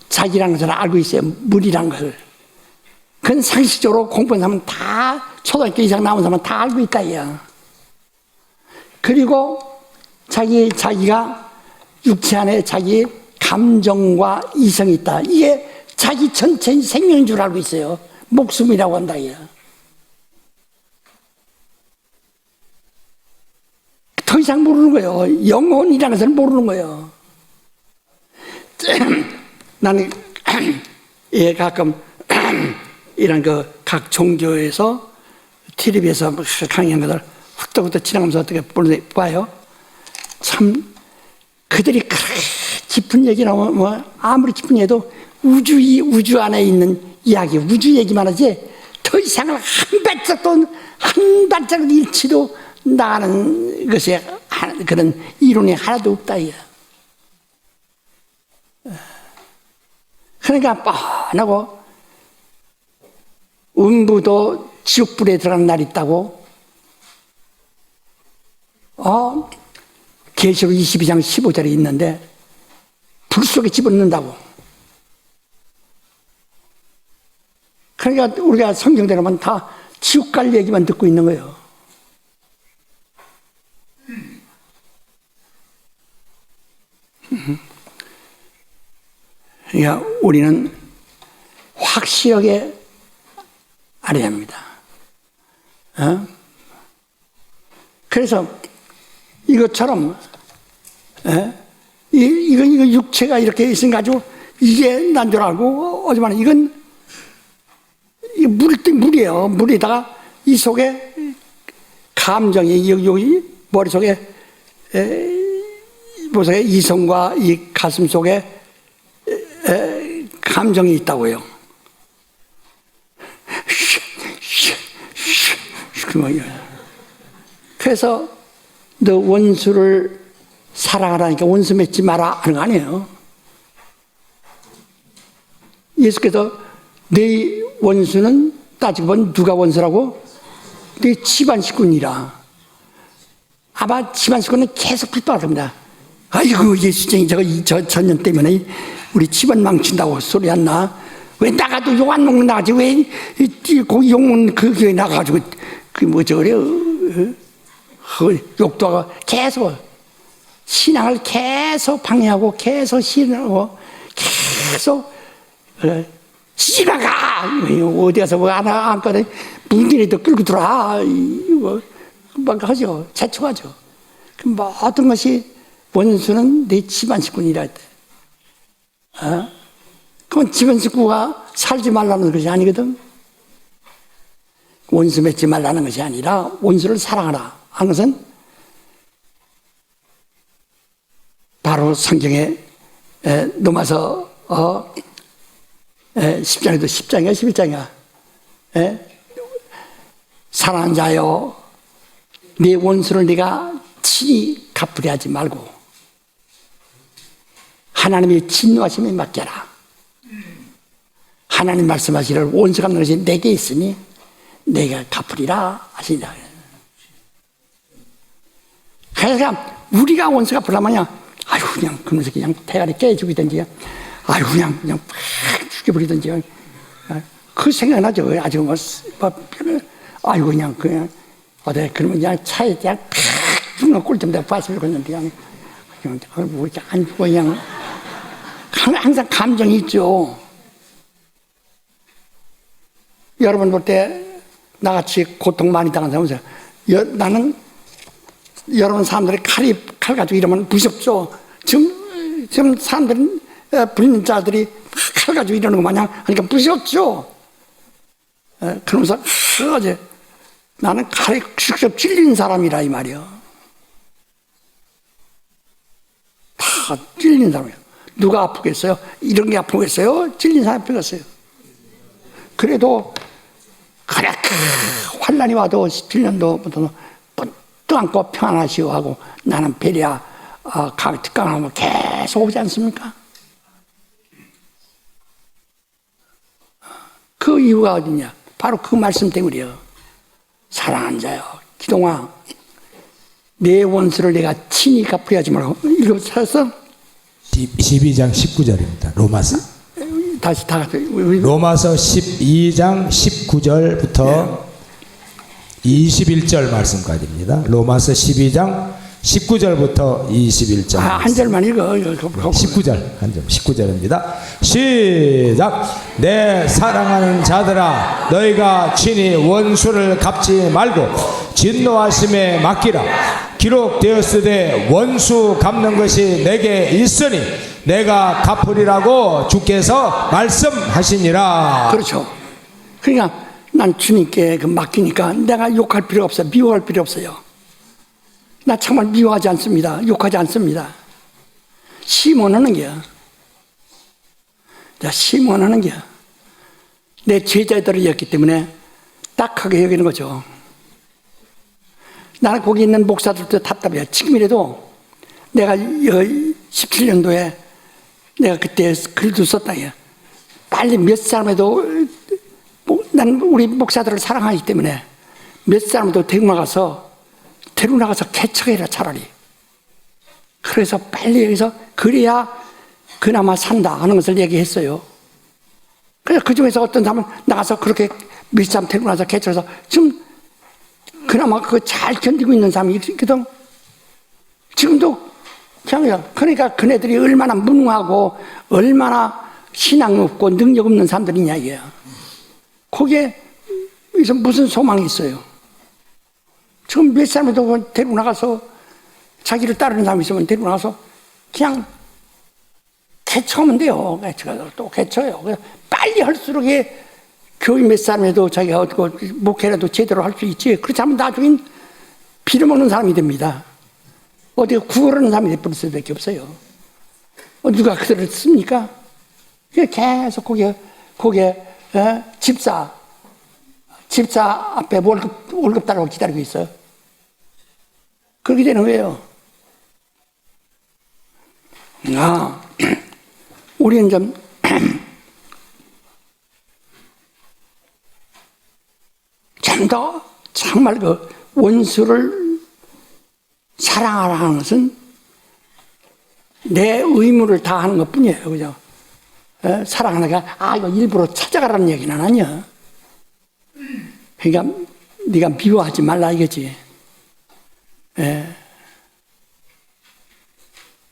자기라는 것을 알고 있어요. 물이라는 것을. 그건 상식적으로 공부한 사람은 다 초등학교 이상 나온 사람은 다 알고 있다 이야. 그리고 자기가 육체 안에 자기 감정과 이성이 있다. 이게 자기 전체 생명인 줄 알고 있어요. 목숨이라고 한다 이야. 더 이상 모르는 거예요. 영혼이라는 것을 모르는 거예요. 나는 가끔 이런 각 종교에서 TV에서 강의한 것을 훑어훑어 지나가면서 어떻게 봐요? 참 그들이 깊은 얘기나 아무리 깊은 얘기도 우주 안에 있는 이야기, 우주 얘기만 하지 더 이상을 한 발짝 일치도 나가는 것이 그런 이론이 하나도 없다 이야. 그러니까 뻔하고 음부도 지옥불에 들어가는 날이 있다고. 계시록 22장 15절에 있는데 불 속에 집어넣는다고. 그러니까 우리가 성경대로 보면 다 지옥 갈 얘기만 듣고 있는 거예요. 그러니까 우리는 확실하게 알아야 합니다. 그래서 이것처럼 이거 육체가 이렇게 있어가지고 이게 난 줄 알고 어지만 이건 물이에요. 물에다가 이 속에 감정이 여기 머릿속에 이성과 이 가슴 속에 감정이 있다고요. 그래서 너 원수를 사랑하라니까 원수 맺지 마라 하는 거 아니에요. 예수께서 네 원수는 따지고 보면 누가 원수라고? 내 집안 식구니라. 아마 집안 식구는 계속 핍박을 합니다. 아이고 예수쟁이 저 전년 때문에 우리 집안 망친다고 소리 안 나? 왜 나가도 욕 안 먹는 나가지? 왜 거기 욕 먹는 그 교회 나가가지고 그 뭐죠 그래요? 욕도 하고 계속 신앙을 계속 방해하고 계속 신앙하고 계속 씨가가 어디 가서 뭐 안 거든 문진이도 끌고 들어와 막 하죠. 재촉하죠. 그 모든 것이 원수는 내 집안 식구니라 했대. 그건 집안 식구가 살지 말라는 것이 아니거든. 원수 맺지 말라는 것이 아니라 원수를 사랑하라 하는 것은 바로 성경에 로마서 10장에도 10장이야 11장이야 사랑하는 자여 내 원수를 네가 친히 갚으려 하지 말고 하나님의 진노하심에 맡겨라. 하나님 말씀하시기를 원수 갚는 것이 내게 있으니 내가 갚으리라 하시니라. 그래서 우리가 원수 갚으려면 아유 그냥 그놈새 그냥 대가리 깨죽이든지 아유 그냥 팍 죽여버리든지 그 생각나죠. 아주 뭐 아유 그냥 어디 그러면 그냥 차에 그냥 팍 죽는 꼴좀 내가 봤으면 그랬는데 그냥 뭐 안 죽어 그냥 항상 감정이 있죠. 여러분 볼 때 나같이 고통 많이 당한 사람은 나는 여러분 사람들이 칼 가지고 이러면 무섭죠. 지금 사람들은 불린 자들이 칼 가지고 이러는 거 마냥 하니까 무섭죠. 그러면서 어제 나는 칼에 직접 찔린 사람이라 이 말이야. 다 찔린 사람이야. 누가 아프겠어요? 이런 게 아프겠어요? 찔린 사람이 아프겠어요? 그래도 그래 환난이 와도 17년도부터 또 안고 평안하시오 하고 나는 베리아 각 특강하면 계속 오지 않습니까? 그 이유가 어디냐? 바로 그 말씀 때문이에요. 사랑하는 자여 기동아 내 원수를 내가 친히 갚으려 하지 말고 이거 찾았어? 12장 19절입니다. 로마서. 다시 다 같이 로마서 12장 19절부터 21절 말씀까지입니다. 로마서 12장 19절부터 21절. 한 절만 읽어. 19절, 한 절, 19절입니다. 시작. 내 사랑하는 자들아, 너희가 친히 원수를 갚지 말고 진노하심에 맡기라. 기록되었으되 원수 갚는 것이 내게 있으니 내가 갚으리라고 주께서 말씀하시니라. 그렇죠. 그러니까 난 주님께 맡기니까 내가 욕할 필요 없어요. 미워할 필요 없어요. 나 정말 미워하지 않습니다. 욕하지 않습니다. 심원하는 게야. 심원하는 게야. 내 제자들이었기 때문에 딱하게 여기는 거죠. 나는 거기 있는 목사들도 답답해요. 지금이라도 내가 17년도에 내가 그때 글도 썼다. 빨리 몇 사람에도 나는 우리 목사들을 사랑하기 때문에 몇 사람도 데리고 나가서 개척해라 차라리. 그래서 빨리 여기서 그래야 그나마 산다 하는 것을 얘기했어요. 그래서 그 중에서 어떤 사람은 나가서 그렇게 몇 사람 데리고 나서 개척해서 지금 그나마 그거 잘 견디고 있는 사람이 있거든. 지금도 그냥 그러니까 그네들이 얼마나 무능하고 얼마나 신앙 없고 능력 없는 사람들이냐 이게야. 거기에 무슨 소망이 있어요? 지금 몇 사람도 데리고 나가서 자기를 따르는 사람이 있으면 데리고 나가서 그냥 개척하면 돼요. 또 개척해요. 빨리 할수록 교회 몇 사람에도 자기가 목회라도 제대로 할 수 있지. 그렇지 않으면 나중엔 빌어먹는 사람이 됩니다. 어디 구걸하는 사람이 돼버릴 수밖에 없어요. 누가 그들을 씁니까? 계속 거기에 집사 앞에 월급 달라고 기다리고 있어요. 그렇게 되는 거예요. 우리는 좀 정말 그 원수를 사랑하라는 것은 내 의무를 다하는 것 뿐이에요. 그죠? 사랑하니까, 이거 일부러 찾아가라는 얘기는 아니야. 그러니까, 네가 미워하지 말라 이거지.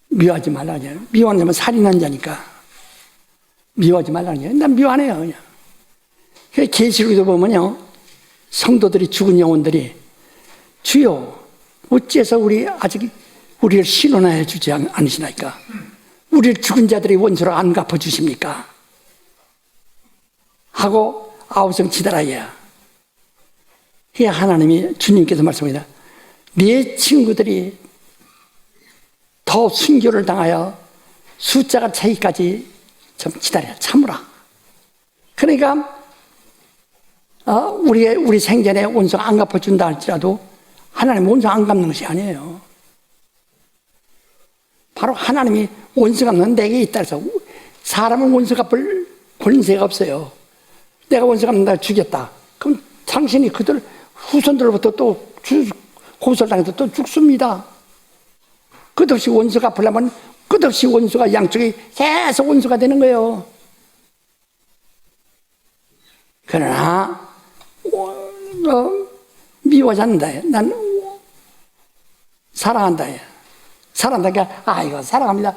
미워하지 말라. 미워하면 살인한 자니까. 미워하지 말라는 얘기. 난 미워 안 해요, 그냥. 계시록에도 보면요, 성도들이 죽은 영혼들이 주여, 어째서 아직 우리를 신원하여 주지 않으시나이까? 우리를 죽은 자들의 원수를 안 갚아주십니까? 하고 아우성 치달아야. 하나님이 주님께서 말씀합니다. 네 친구들이 더 순교를 당하여 숫자가 차기까지 좀 기다려 참으라. 그러니까 우리 생전에 원수 안 갚아준다 할지라도 하나님 원수 안 갚는 것이 아니에요. 바로 하나님이 원수 갚는 내게 있다 해서 사람은 원수 갚을 권세가 없어요. 내가 원수 갚는다 죽였다. 그럼 당신이 그들 후손들로부터 또 고설당해서 또 죽습니다. 끝없이 원수 갚으려면 끝없이 원수가 양쪽이 계속 원수가 되는 거예요. 그러나 미워하지 않는다. 난 사랑한다. 사랑한다니까 이거 사랑합니다.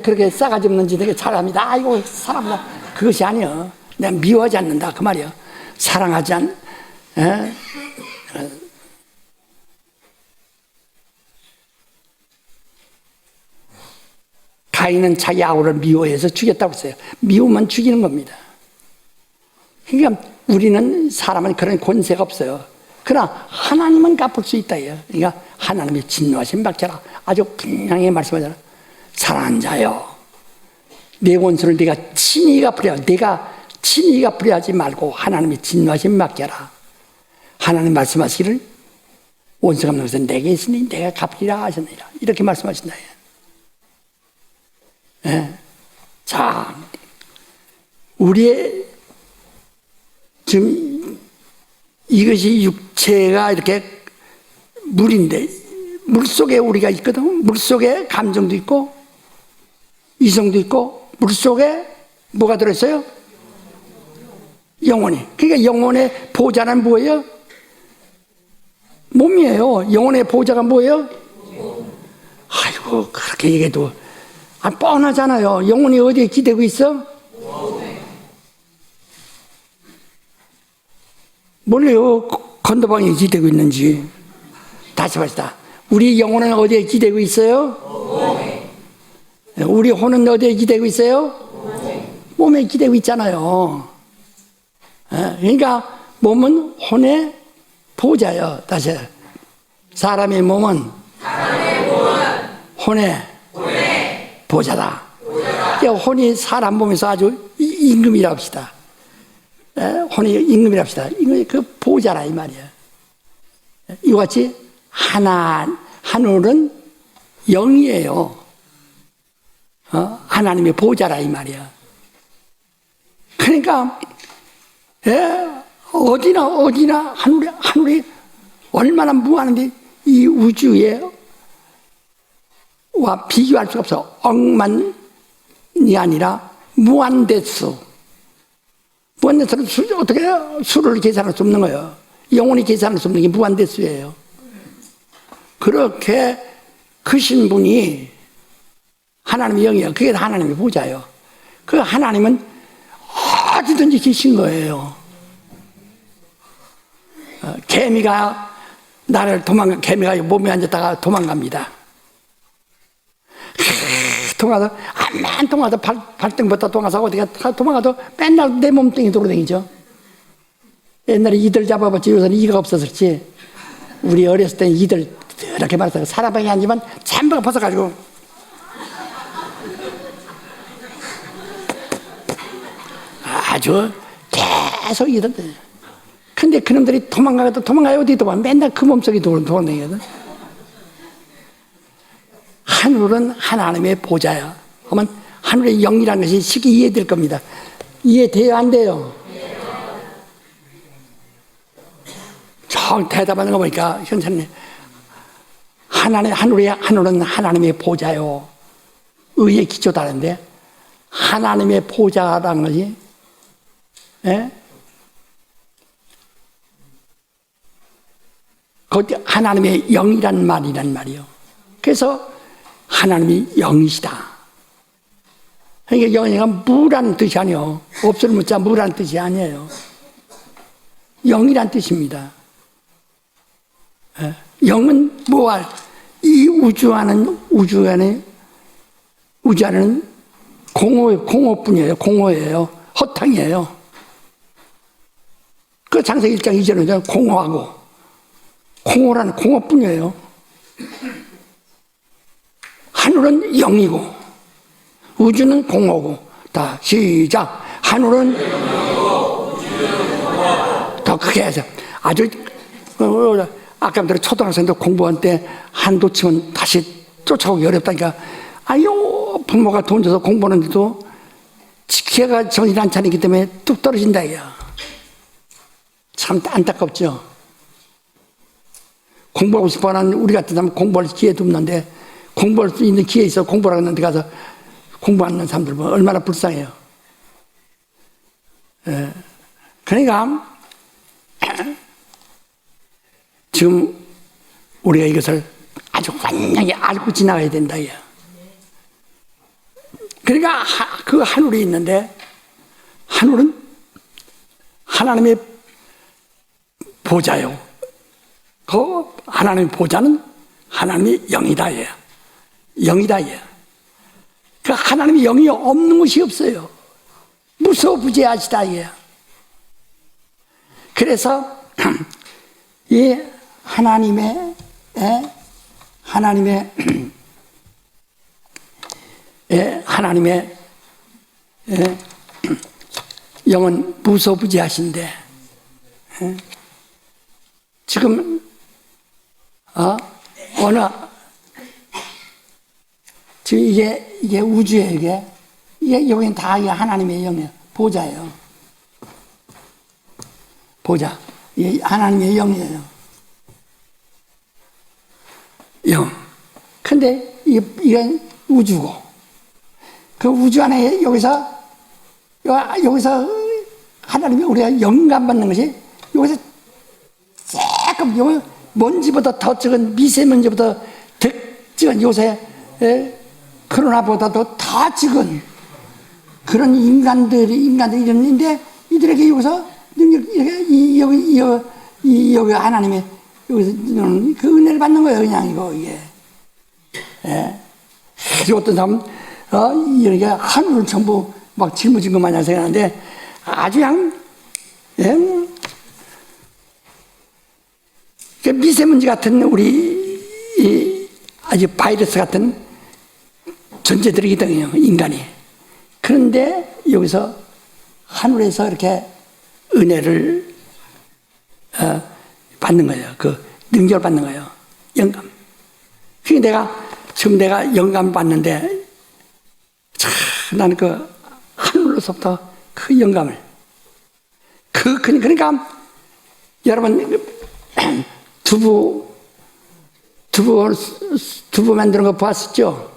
그렇게 싸가지 없는 짓에게 잘합니다. 이거 사랑합니다. 그것이 아니요. 내가 미워하지 않는다 그 말이요. 사랑하지 않. 가인은 자기 아우를 미워해서 죽였다고 했어요. 미우면 죽이는 겁니다. 그러니까 우리는 사람은 그런 권세가 없어요. 그러나 하나님은 갚을 수 있다. 그러니까 하나님의 진노하심 받쳐라. 아주 분명히 말씀하잖아. 사랑하는 자여, 내 원수를 네가 친히 갚으려. 내가 친히 갚으려 하지 말고 하나님의 진노하심 맡겨라. 하나님 말씀하시기를 원수 갚는 것은 내게 있으니 내가 갚으리라 하셨느니라. 이렇게 말씀하신다. 자, 우리의 지금 이것이 육체가 이렇게 물인데 물 속에 우리가 있거든. 물 속에 감정도 있고 이성도 있고 물 속에 뭐가 들어있어요? 영혼이. 그러니까 영혼의 보좌는 뭐예요? 몸이에요. 영혼의 보좌가 뭐예요? 아이고 그렇게 얘기해도 뻔하잖아요. 영혼이 어디에 기대고 있어? 몰라요. 건더방에 기대고 있는지. 다시 봅시다. 우리 영혼은 어디에 기대고 있어요? 우리 혼은 어디에 기대고 있어요? 몸에 기대고 있잖아요. 그러니까 몸은 혼의 보좌예요. 다시 사람의 몸은 혼의 보좌다. 그러니까 혼이 사람 몸에서 아주 임금이라 합시다. 혼이 임금이라 합시다. 이거 그 보좌라 이 말이야. 이와 같이 하늘은 영이에요. 하나님의 보좌라 이 말이야. 그러니까 어디나 하늘이 얼마나 무한한데 이 우주에 와 비교할 수가 없어. 억만이 아니라 무한대수. 무한대수는 어떻게 수를 계산할 수 없는 거예요. 영원히 계산할 수 없는 게 무한대수예요. 그렇게 크신 분이 하나님의 영이에요. 그게 하나님의 보좌예요. 그 하나님은 어디든지 계신 거예요. 개미가 개미가 몸에 앉았다가 도망갑니다. 통화도 암만 통화도 발등부터 통화서 어디가 도망가도 맨날 내 몸뚱이 돌아다니죠. 옛날에 이들 잡아봤지 요새는 이가 없어서지. 우리 어렸을 때는 이들 이렇게 말해서 사람방에 앉으면 전부가 벗어가지고 아주 계속 이들. 근데 그놈들이 도망가요 어디 도망가? 맨날 그 몸속에 돌아다니거든. 하늘은 하나님의 보좌야. 그러면 하늘의 영이라는 것이 쉽게 이해될 겁니다. 이해돼요 안 돼요? 대답하는 거 보니까 현사님, 하늘은 하나님의 보좌요. 의의 기초다는데 하나님의 보좌라는 것이, 예? 거기 하나님의 영이란 말이란 말이요. 그래서 하나님이 영이시다. 그러니까 영이가 무라는 뜻이 아니요. 없을 무자 무라는 뜻이 아니에요. 영이란 뜻입니다. 예? 영은 뭐할? 이 우주 안은 공허뿐이에요. 공허예요. 허탕이에요. 그 창세기 1장 2절은 공허하고 공허라는 공허뿐이에요. 하늘은 영이고 우주는 공허고. 다 시작. 하늘은 더 크게 해서 아주 아까부터 초등학생도 공부할 때 한도 치면 다시 쫓아오기 어렵다니까. 아유, 부모가 돈 줘서 공부하는데도 지혜가 정신 안 차리기 때문에 뚝 떨어진다 이거야. 참 안타깝죠. 공부하고 싶어하는 우리 같은 사람은 공부할 기회도 없는데 공부할 수 있는 기회 있어 공부하는 데 가서 공부하는 사람들 보면 얼마나 불쌍해요. 예. 그러니까 지금 우리가 이것을 아주 완전히 알고 지나가야 된다 이거야. 그러니까 그 하늘이 있는데 하늘은 하나님의 보좌요. 그 하나님의 보좌는 하나님의 영이다 얘. 영이다 얘. 그 하나님의 영이 없는 것이 없어요. 무소부재하시다 얘. 그래서 이 하나님의 영은 무소부재하신데 지금 지금 이게 우주에 이게 여기는 다 하나님의 영이에요. 보좌예요. 보좌. 이게 하나님의 영이에요. 영. 근데 이건 우주고 그 우주 안에 여기서 하나님이 우리가 영감 받는 것이 여기서 조금 먼지보다 더 적은 미세먼지보다 더 적은 요새 코로나보다도 더 적은 그런 인간들이 있는데 이들에게 여기서 여기 하나님의 여기서 그 은혜를 받는 거예요. 그냥 이게. 그리고 어떤 사람은 이렇게 하늘을 전부 막 짊어진 것 마냥 생각하는데 아주 그냥 미세먼지 같은 우리 아주 바이러스 같은 존재들이거든요. 인간이. 그런데 여기서 하늘에서 이렇게 은혜를 받는 거예요. 그 능력을 받는 거예요. 영감. 그러니까 지금 내가 영감 받는데 나는 그 하늘로서부터 그 영감을 그러니까 여러분 두부 만드는 거 봤었죠?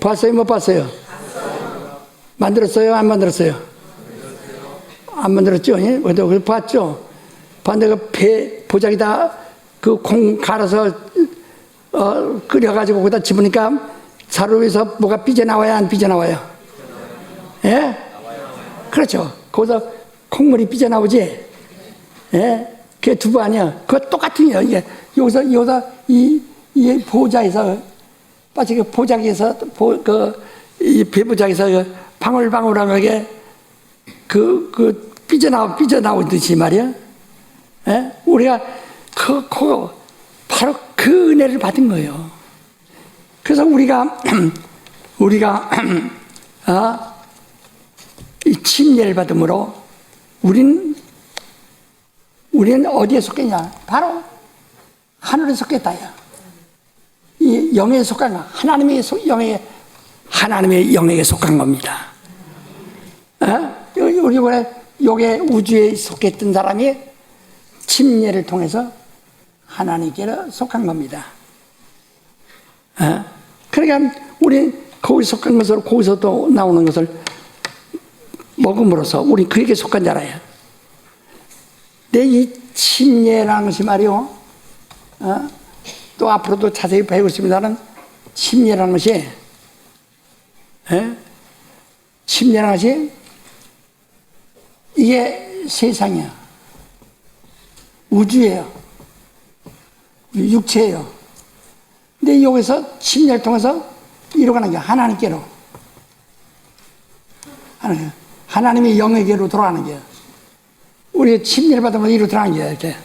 봤어요? 못 봤어요? 만들었어요? 안 만들었어요? 안 만들었죠? 예? 그걸 봤죠? 봤는데 그 배 보자기다 그 콩 갈아서 끓여가지고 거기다 집으니까 사로 위에서 뭐가 삐져나와요? 안 삐져나와요? 예? 그렇죠. 거기서 콩물이 삐져나오지? 예? 그게 두부 아니야. 그거 똑같은 거예요. 이게 여기서 이 보자에서 빠지게 보자기에서 이 배보자기에서 방울방울하게 그 삐져나오듯이 말이야. 예? 우리가 바로 그 은혜를 받은 거예요. 그래서 우리가 이 침례를 받음으로 우리는 어디에 속했냐? 바로 하늘에 속했다야. 이 영에 속한 거, 하나님의 영에게 속한 겁니다. 우리 이번에 요게 우주에 속했던 사람이 침례를 통해서 하나님께 속한 겁니다. 그러니까 우리 거기 속한 것을 거기서 또 나오는 것을 먹음으로써 우리 그에게 속한 자라요. 내 이 침례라는 것이 말이요. 또 앞으로도 자세히 배우고 있습니다는 침례라는 것이 침례라는 것이 이게 세상이야. 우주예요. 육체예요. 근데 여기서 침례를 통해서 이루어가는 게 하나님께로. 하나님이 영에게로 돌아가는 거예요. 우리 침례를 받으면 이리로 들어가는 거예요, 이렇게.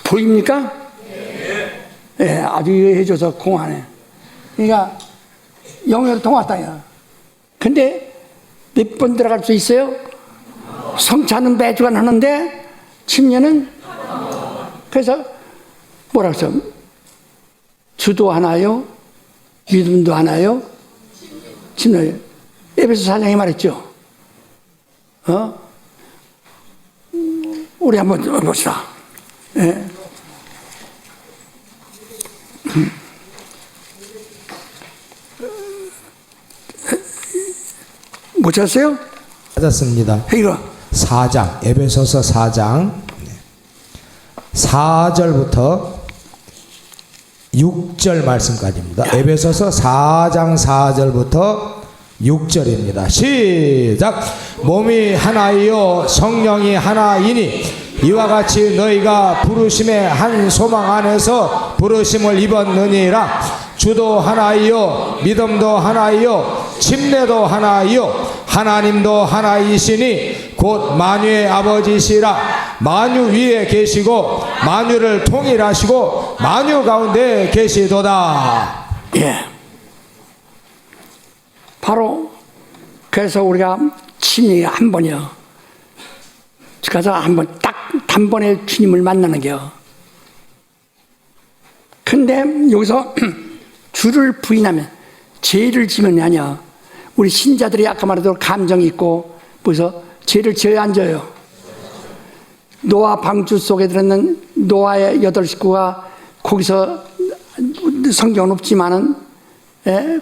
보입니까? 예, 아주 해줘서 공하네. 그러니까 영으로 통왔다. 근데 몇 번 들어갈 수 있어요? 성찬은 매주간 하는데 침례는 그래서 뭐라 그랬어? 주도 하나요? 믿음도 하나요? 침례. 에베소 4장에 말했죠. 우리 한번 봅시다. 예. 못 찾았어요? 찾았습니다. 이거 4장, 에베소서 4장 4절부터 6절 말씀까지입니다. 에베소서 4장 4절부터 6절입니다. 시작. 몸이 하나이요 성령이 하나이니 이와 같이 너희가 부르심의 한 소망 안에서 부르심을 입었느니라. 주도 하나이요 믿음도 하나이요 침례도 하나이요 하나님도 하나이시니 곧 만유의 아버지시라. 만유 위에 계시고 만유를 통일하시고 만유 가운데 계시도다. 예. 바로 그래서 우리가 침례 한 번이요. 가서 한 번 딱 단번에 주님을 만나는 게요. 근데 여기서 주를 부인하면 죄를 지면 아니야. 우리 신자들이 아까 말했던 감정이 있고 그래서 죄를 지어야 안 져요. 노아 방주 속에 들었는 노아의 8 식구가 거기서 성경은 없지만은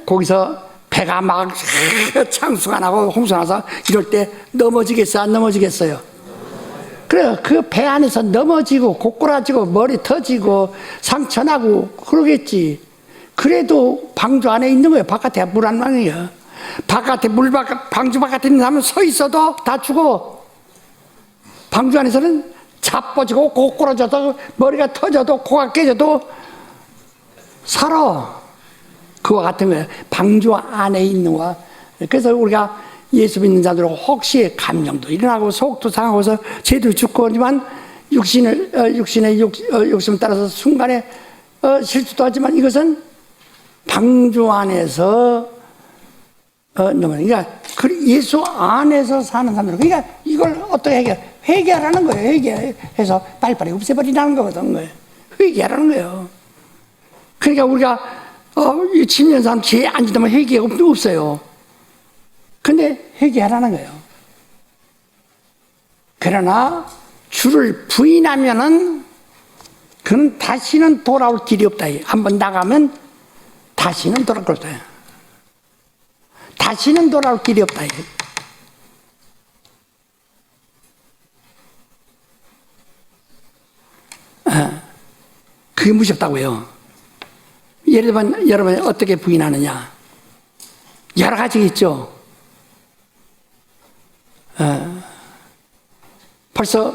거기서 배가 막 창수가 나고 홍수가 나서 이럴 때 넘어지겠어 안 넘어지겠어요? 그래 그 배 안에서 넘어지고 고꾸라지고 머리 터지고 상처나고 그러겠지. 그래도 방주 안에 있는 거예요. 바깥에 물 안 나는 거예요. 바깥에 방주 바깥에 있는 사람은 서 있어도 다 죽어. 방주 안에서는 자빠지고 고꾸라져도 머리가 터져도 코가 깨져도 살아. 그와 같은 거예요. 방주 안에 있는 거야. 그래서 우리가 예수 믿는 자들은 혹시 감정도 일어나고 속도 상하고서 죄도 죽고 하지만 육신의 욕심을 따라서 순간에 실수도 하지만 이것은 방주 안에서 그러니까 예수 안에서 사는 사람들. 그러니까 이걸 어떻게 회개하라는 거예요. 회개해서 빨리빨리 없애버리라는 거거든. 회개하라는 거예요. 그러니까 우리가 이 침례한 사람 죄 안 지다면 회개가 없어요. 근데 회개하라는 거예요. 그러나 주를 부인하면은 그는 다시는 돌아올 길이 없다. 한번 나가면 다시는 돌아올 길이 없다. 다시는 돌아올 길이 없다. 그게 무섭다고요. 예를 들면 여러분이 어떻게 부인하느냐. 여러 가지 있죠. 벌써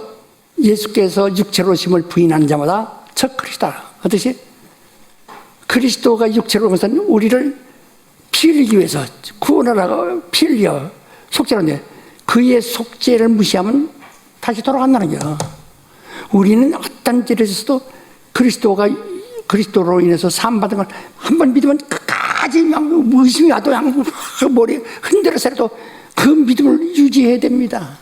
예수께서 육체로 오심을 부인하는 자마다 저 그리스도라. 어떻게? 그리스도가 육체로 오면서 우리를 피 흘리기 위해서 구원하라고 피 흘려 속죄하는데 그의 속죄를 무시하면 다시 돌아간다는 거야. 우리는 어떤 죄를 져서도 그리스도로 인해서 사함받은 걸 한 번 믿으면 끝까지 의심이 와도 머리 흔들어서라도 그 믿음을 유지해야 됩니다.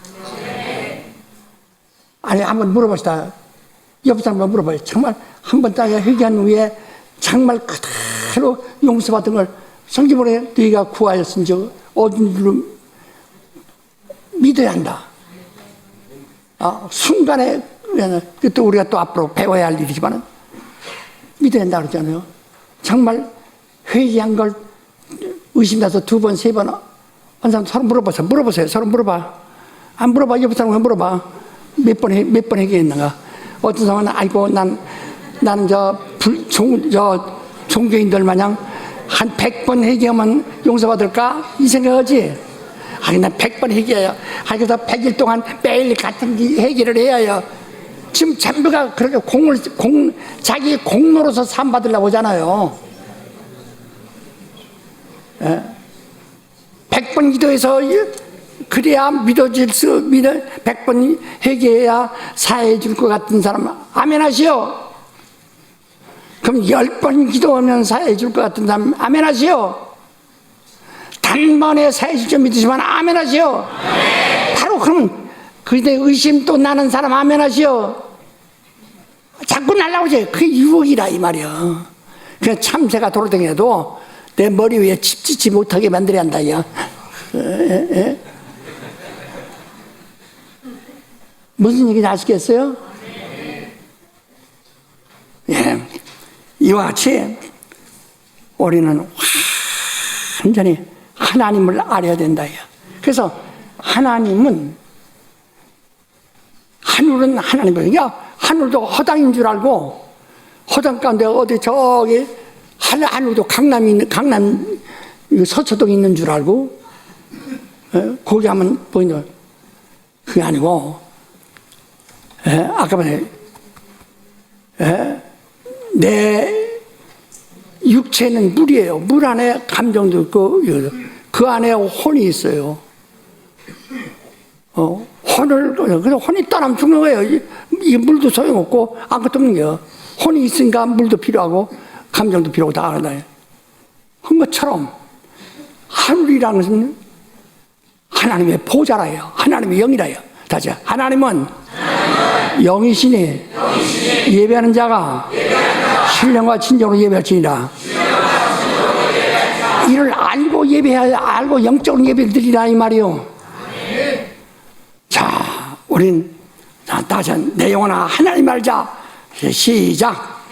아니 한번 물어봅시다. 옆 사람 한번 물어봐요. 정말 한번 딱 회개한 후에 정말 그대로 용서받은 걸 성경에 너희가 구하였은 즉 얻은 줄로 믿어야 한다. 순간에 또 우리가 또 앞으로 배워야 할 일이지만 믿어야 된다 그러잖아요. 정말 회개한 걸 의심나서 2번, 3번 한 사람 서로 물어보세요. 서로 물어봐. 안 물어봐. 옆에 사람한테 물어봐. 몇 번 회개했는가. 어떤 사람은 아이고 나는 종교인들 마냥 한 100번 회개하면 용서받을까? 이 생각하지? 아니, 난 100번 회개해요. 그래서 100일 동안 매일 같은 회개를 해야 해요. 지금 전부가 그렇게 자기 공로로서 산 받으려고 하잖아요. 100번 기도해서 그래야 100번 회개해야 사해 줄 것 같은 사람, 아멘 하시오. 그럼 10번 기도하면 사해 줄 것 같은 사람, 아멘 하시오. 단번에 사해 줄 줄 믿으시면 아멘 하시오. 바로 그러면 그때 의심 또 나는 사람 아멘 하시오. 자꾸 날라오지. 그게 유혹이라 이 말이야. 그냥 참새가 돌아다녀도 내 머리 위에 집 짓지 못하게 만들어야 한다. 야. 무슨 얘기인지 아시겠어요? 예. 이와 같이 우리는 완전히 하나님을 알아야 된다. 그래서 하나님은 하늘은 하나님이에요. 하늘도 허당인 줄 알고 허당 가운데 어디 저기 하늘도 강남 서초동에 있는 줄 알고 거기 하면 보이는 그게 아니고 아까 말에 내 육체는 물이에요. 물 안에 감정도 있고 그 안에 혼이 있어요. 그래서 혼이 떠나면 죽는 거예요. 이 물도 소용없고 아무것도 없는 거예요. 혼이 있으니까 물도 필요하고 감정도 필요하고 다 하나요. 한 것처럼 하늘이라는 것은 하나님의 보좌라요. 하나님의 영이라요. 다시 하나님은 영이시니 예배하는 자가 신령과 진정으로 예배할지니라. 이를 알고 알고 영적으로 예배를 드리라 이 말이요. 자, 우린 다시 내 영혼아 하나님 알자. 시작.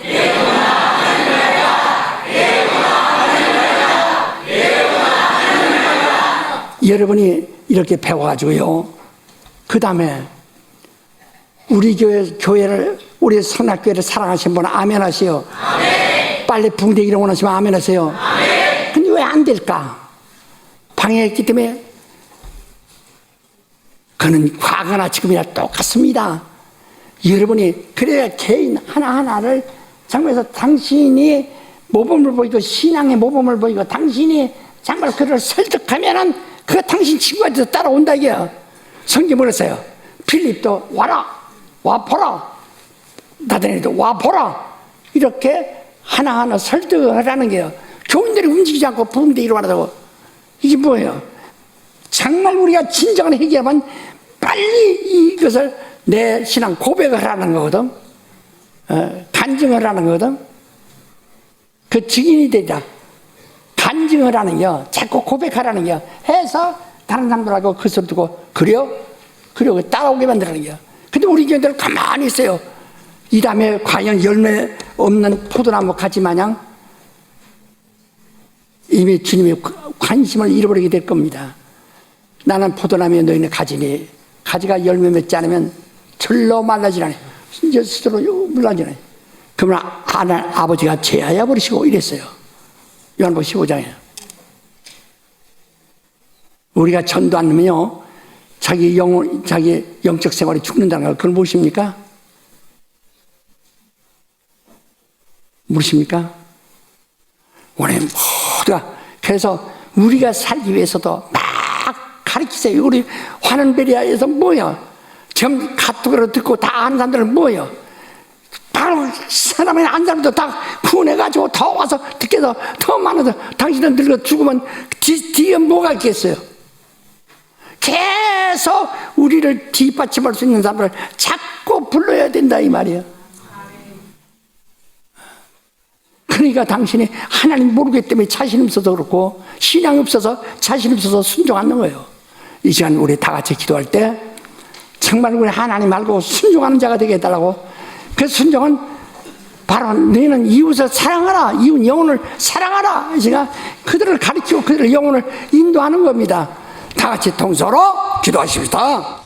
여러분이 이렇게 배워가지고요. 그 다음에 우리 교회를 우리 선악교회를 사랑하신 분은 아멘 하세요. 아멘. 빨리 붕대기를 원하시면 아멘 하세요. 아멘. 근데 왜 안 될까? 방해했기 때문에. 그는 과거나 지금이나 똑같습니다. 여러분이 그래야 개인 하나하나를 정말에서 당신이 모범을 보이고 신앙의 모범을 보이고 당신이 정말 그를 설득하면은 그가 당신 친구가 돼서 따라온다 이게요. 성경 뭐랬어요? 필립도 와라. 와 보라. 나다니엘도 와 보라. 이렇게 하나하나 설득을 하라는 게요. 교인들이 움직이지 않고 부흥대 일어나다고. 이게 뭐예요? 정말 우리가 진정한 회개하면 빨리 이것을 내 신앙 고백을 하는 거거든. 간증을 하는 거거든. 그 증인이 되자. 간증을 하는 게 자꾸 고백하라는 게 해서 다른 사람들하고 그 소리 듣고 그래요? 따라오게 만들라는 게. 근데 우리 교인들은 가만히 있어요. 이 다음에 과연 열매 없는 포도나무 가지 마냥 이미 주님의 관심을 잃어버리게 될 겁니다. 나는 포도나무에 너희는 가지니 가지가 열매 맺지 않으면 절로 말라지라니 이제 스스로 물라지라니. 그러면 아버지가 제하여 버리시고 이랬어요. 요한복음 15장에 우리가 전도 안 하면요 자기 영적 생활이 죽는다는 걸 그걸 모르십니까? 모르십니까? 오늘 모두가 그래서 우리가 살기 위해서도 막 가르치세요. 우리 환원베리아에서 뭐야? 지금 카톡으로 듣고 다 아는 사람들은 뭐야? 바로 사람이 안 사람도 다 구원해가지고 더 와서 듣게 해서 더 많아서 당신은 늙어 죽으면 뒤에 뭐가 있겠어요? 계속 우리를 뒷받침할 수 있는 사람을 자꾸 불러야 된다 이 말이에요. 그러니까 당신이 하나님 모르기 때문에 자신 없어서 그렇고 신앙이 없어서 자신 없어서 순종 않는 거예요. 이 시간 우리 다 같이 기도할 때 정말 우리 하나님 알고 순종하는 자가 되게 해달라고. 그 순종은 바로 너희는 이웃을 사랑하라, 이웃 영혼을 사랑하라. 제가 그들을 가르치고 그들의 영혼을 인도하는 겁니다. 다 같이 통서로 기도하십시다.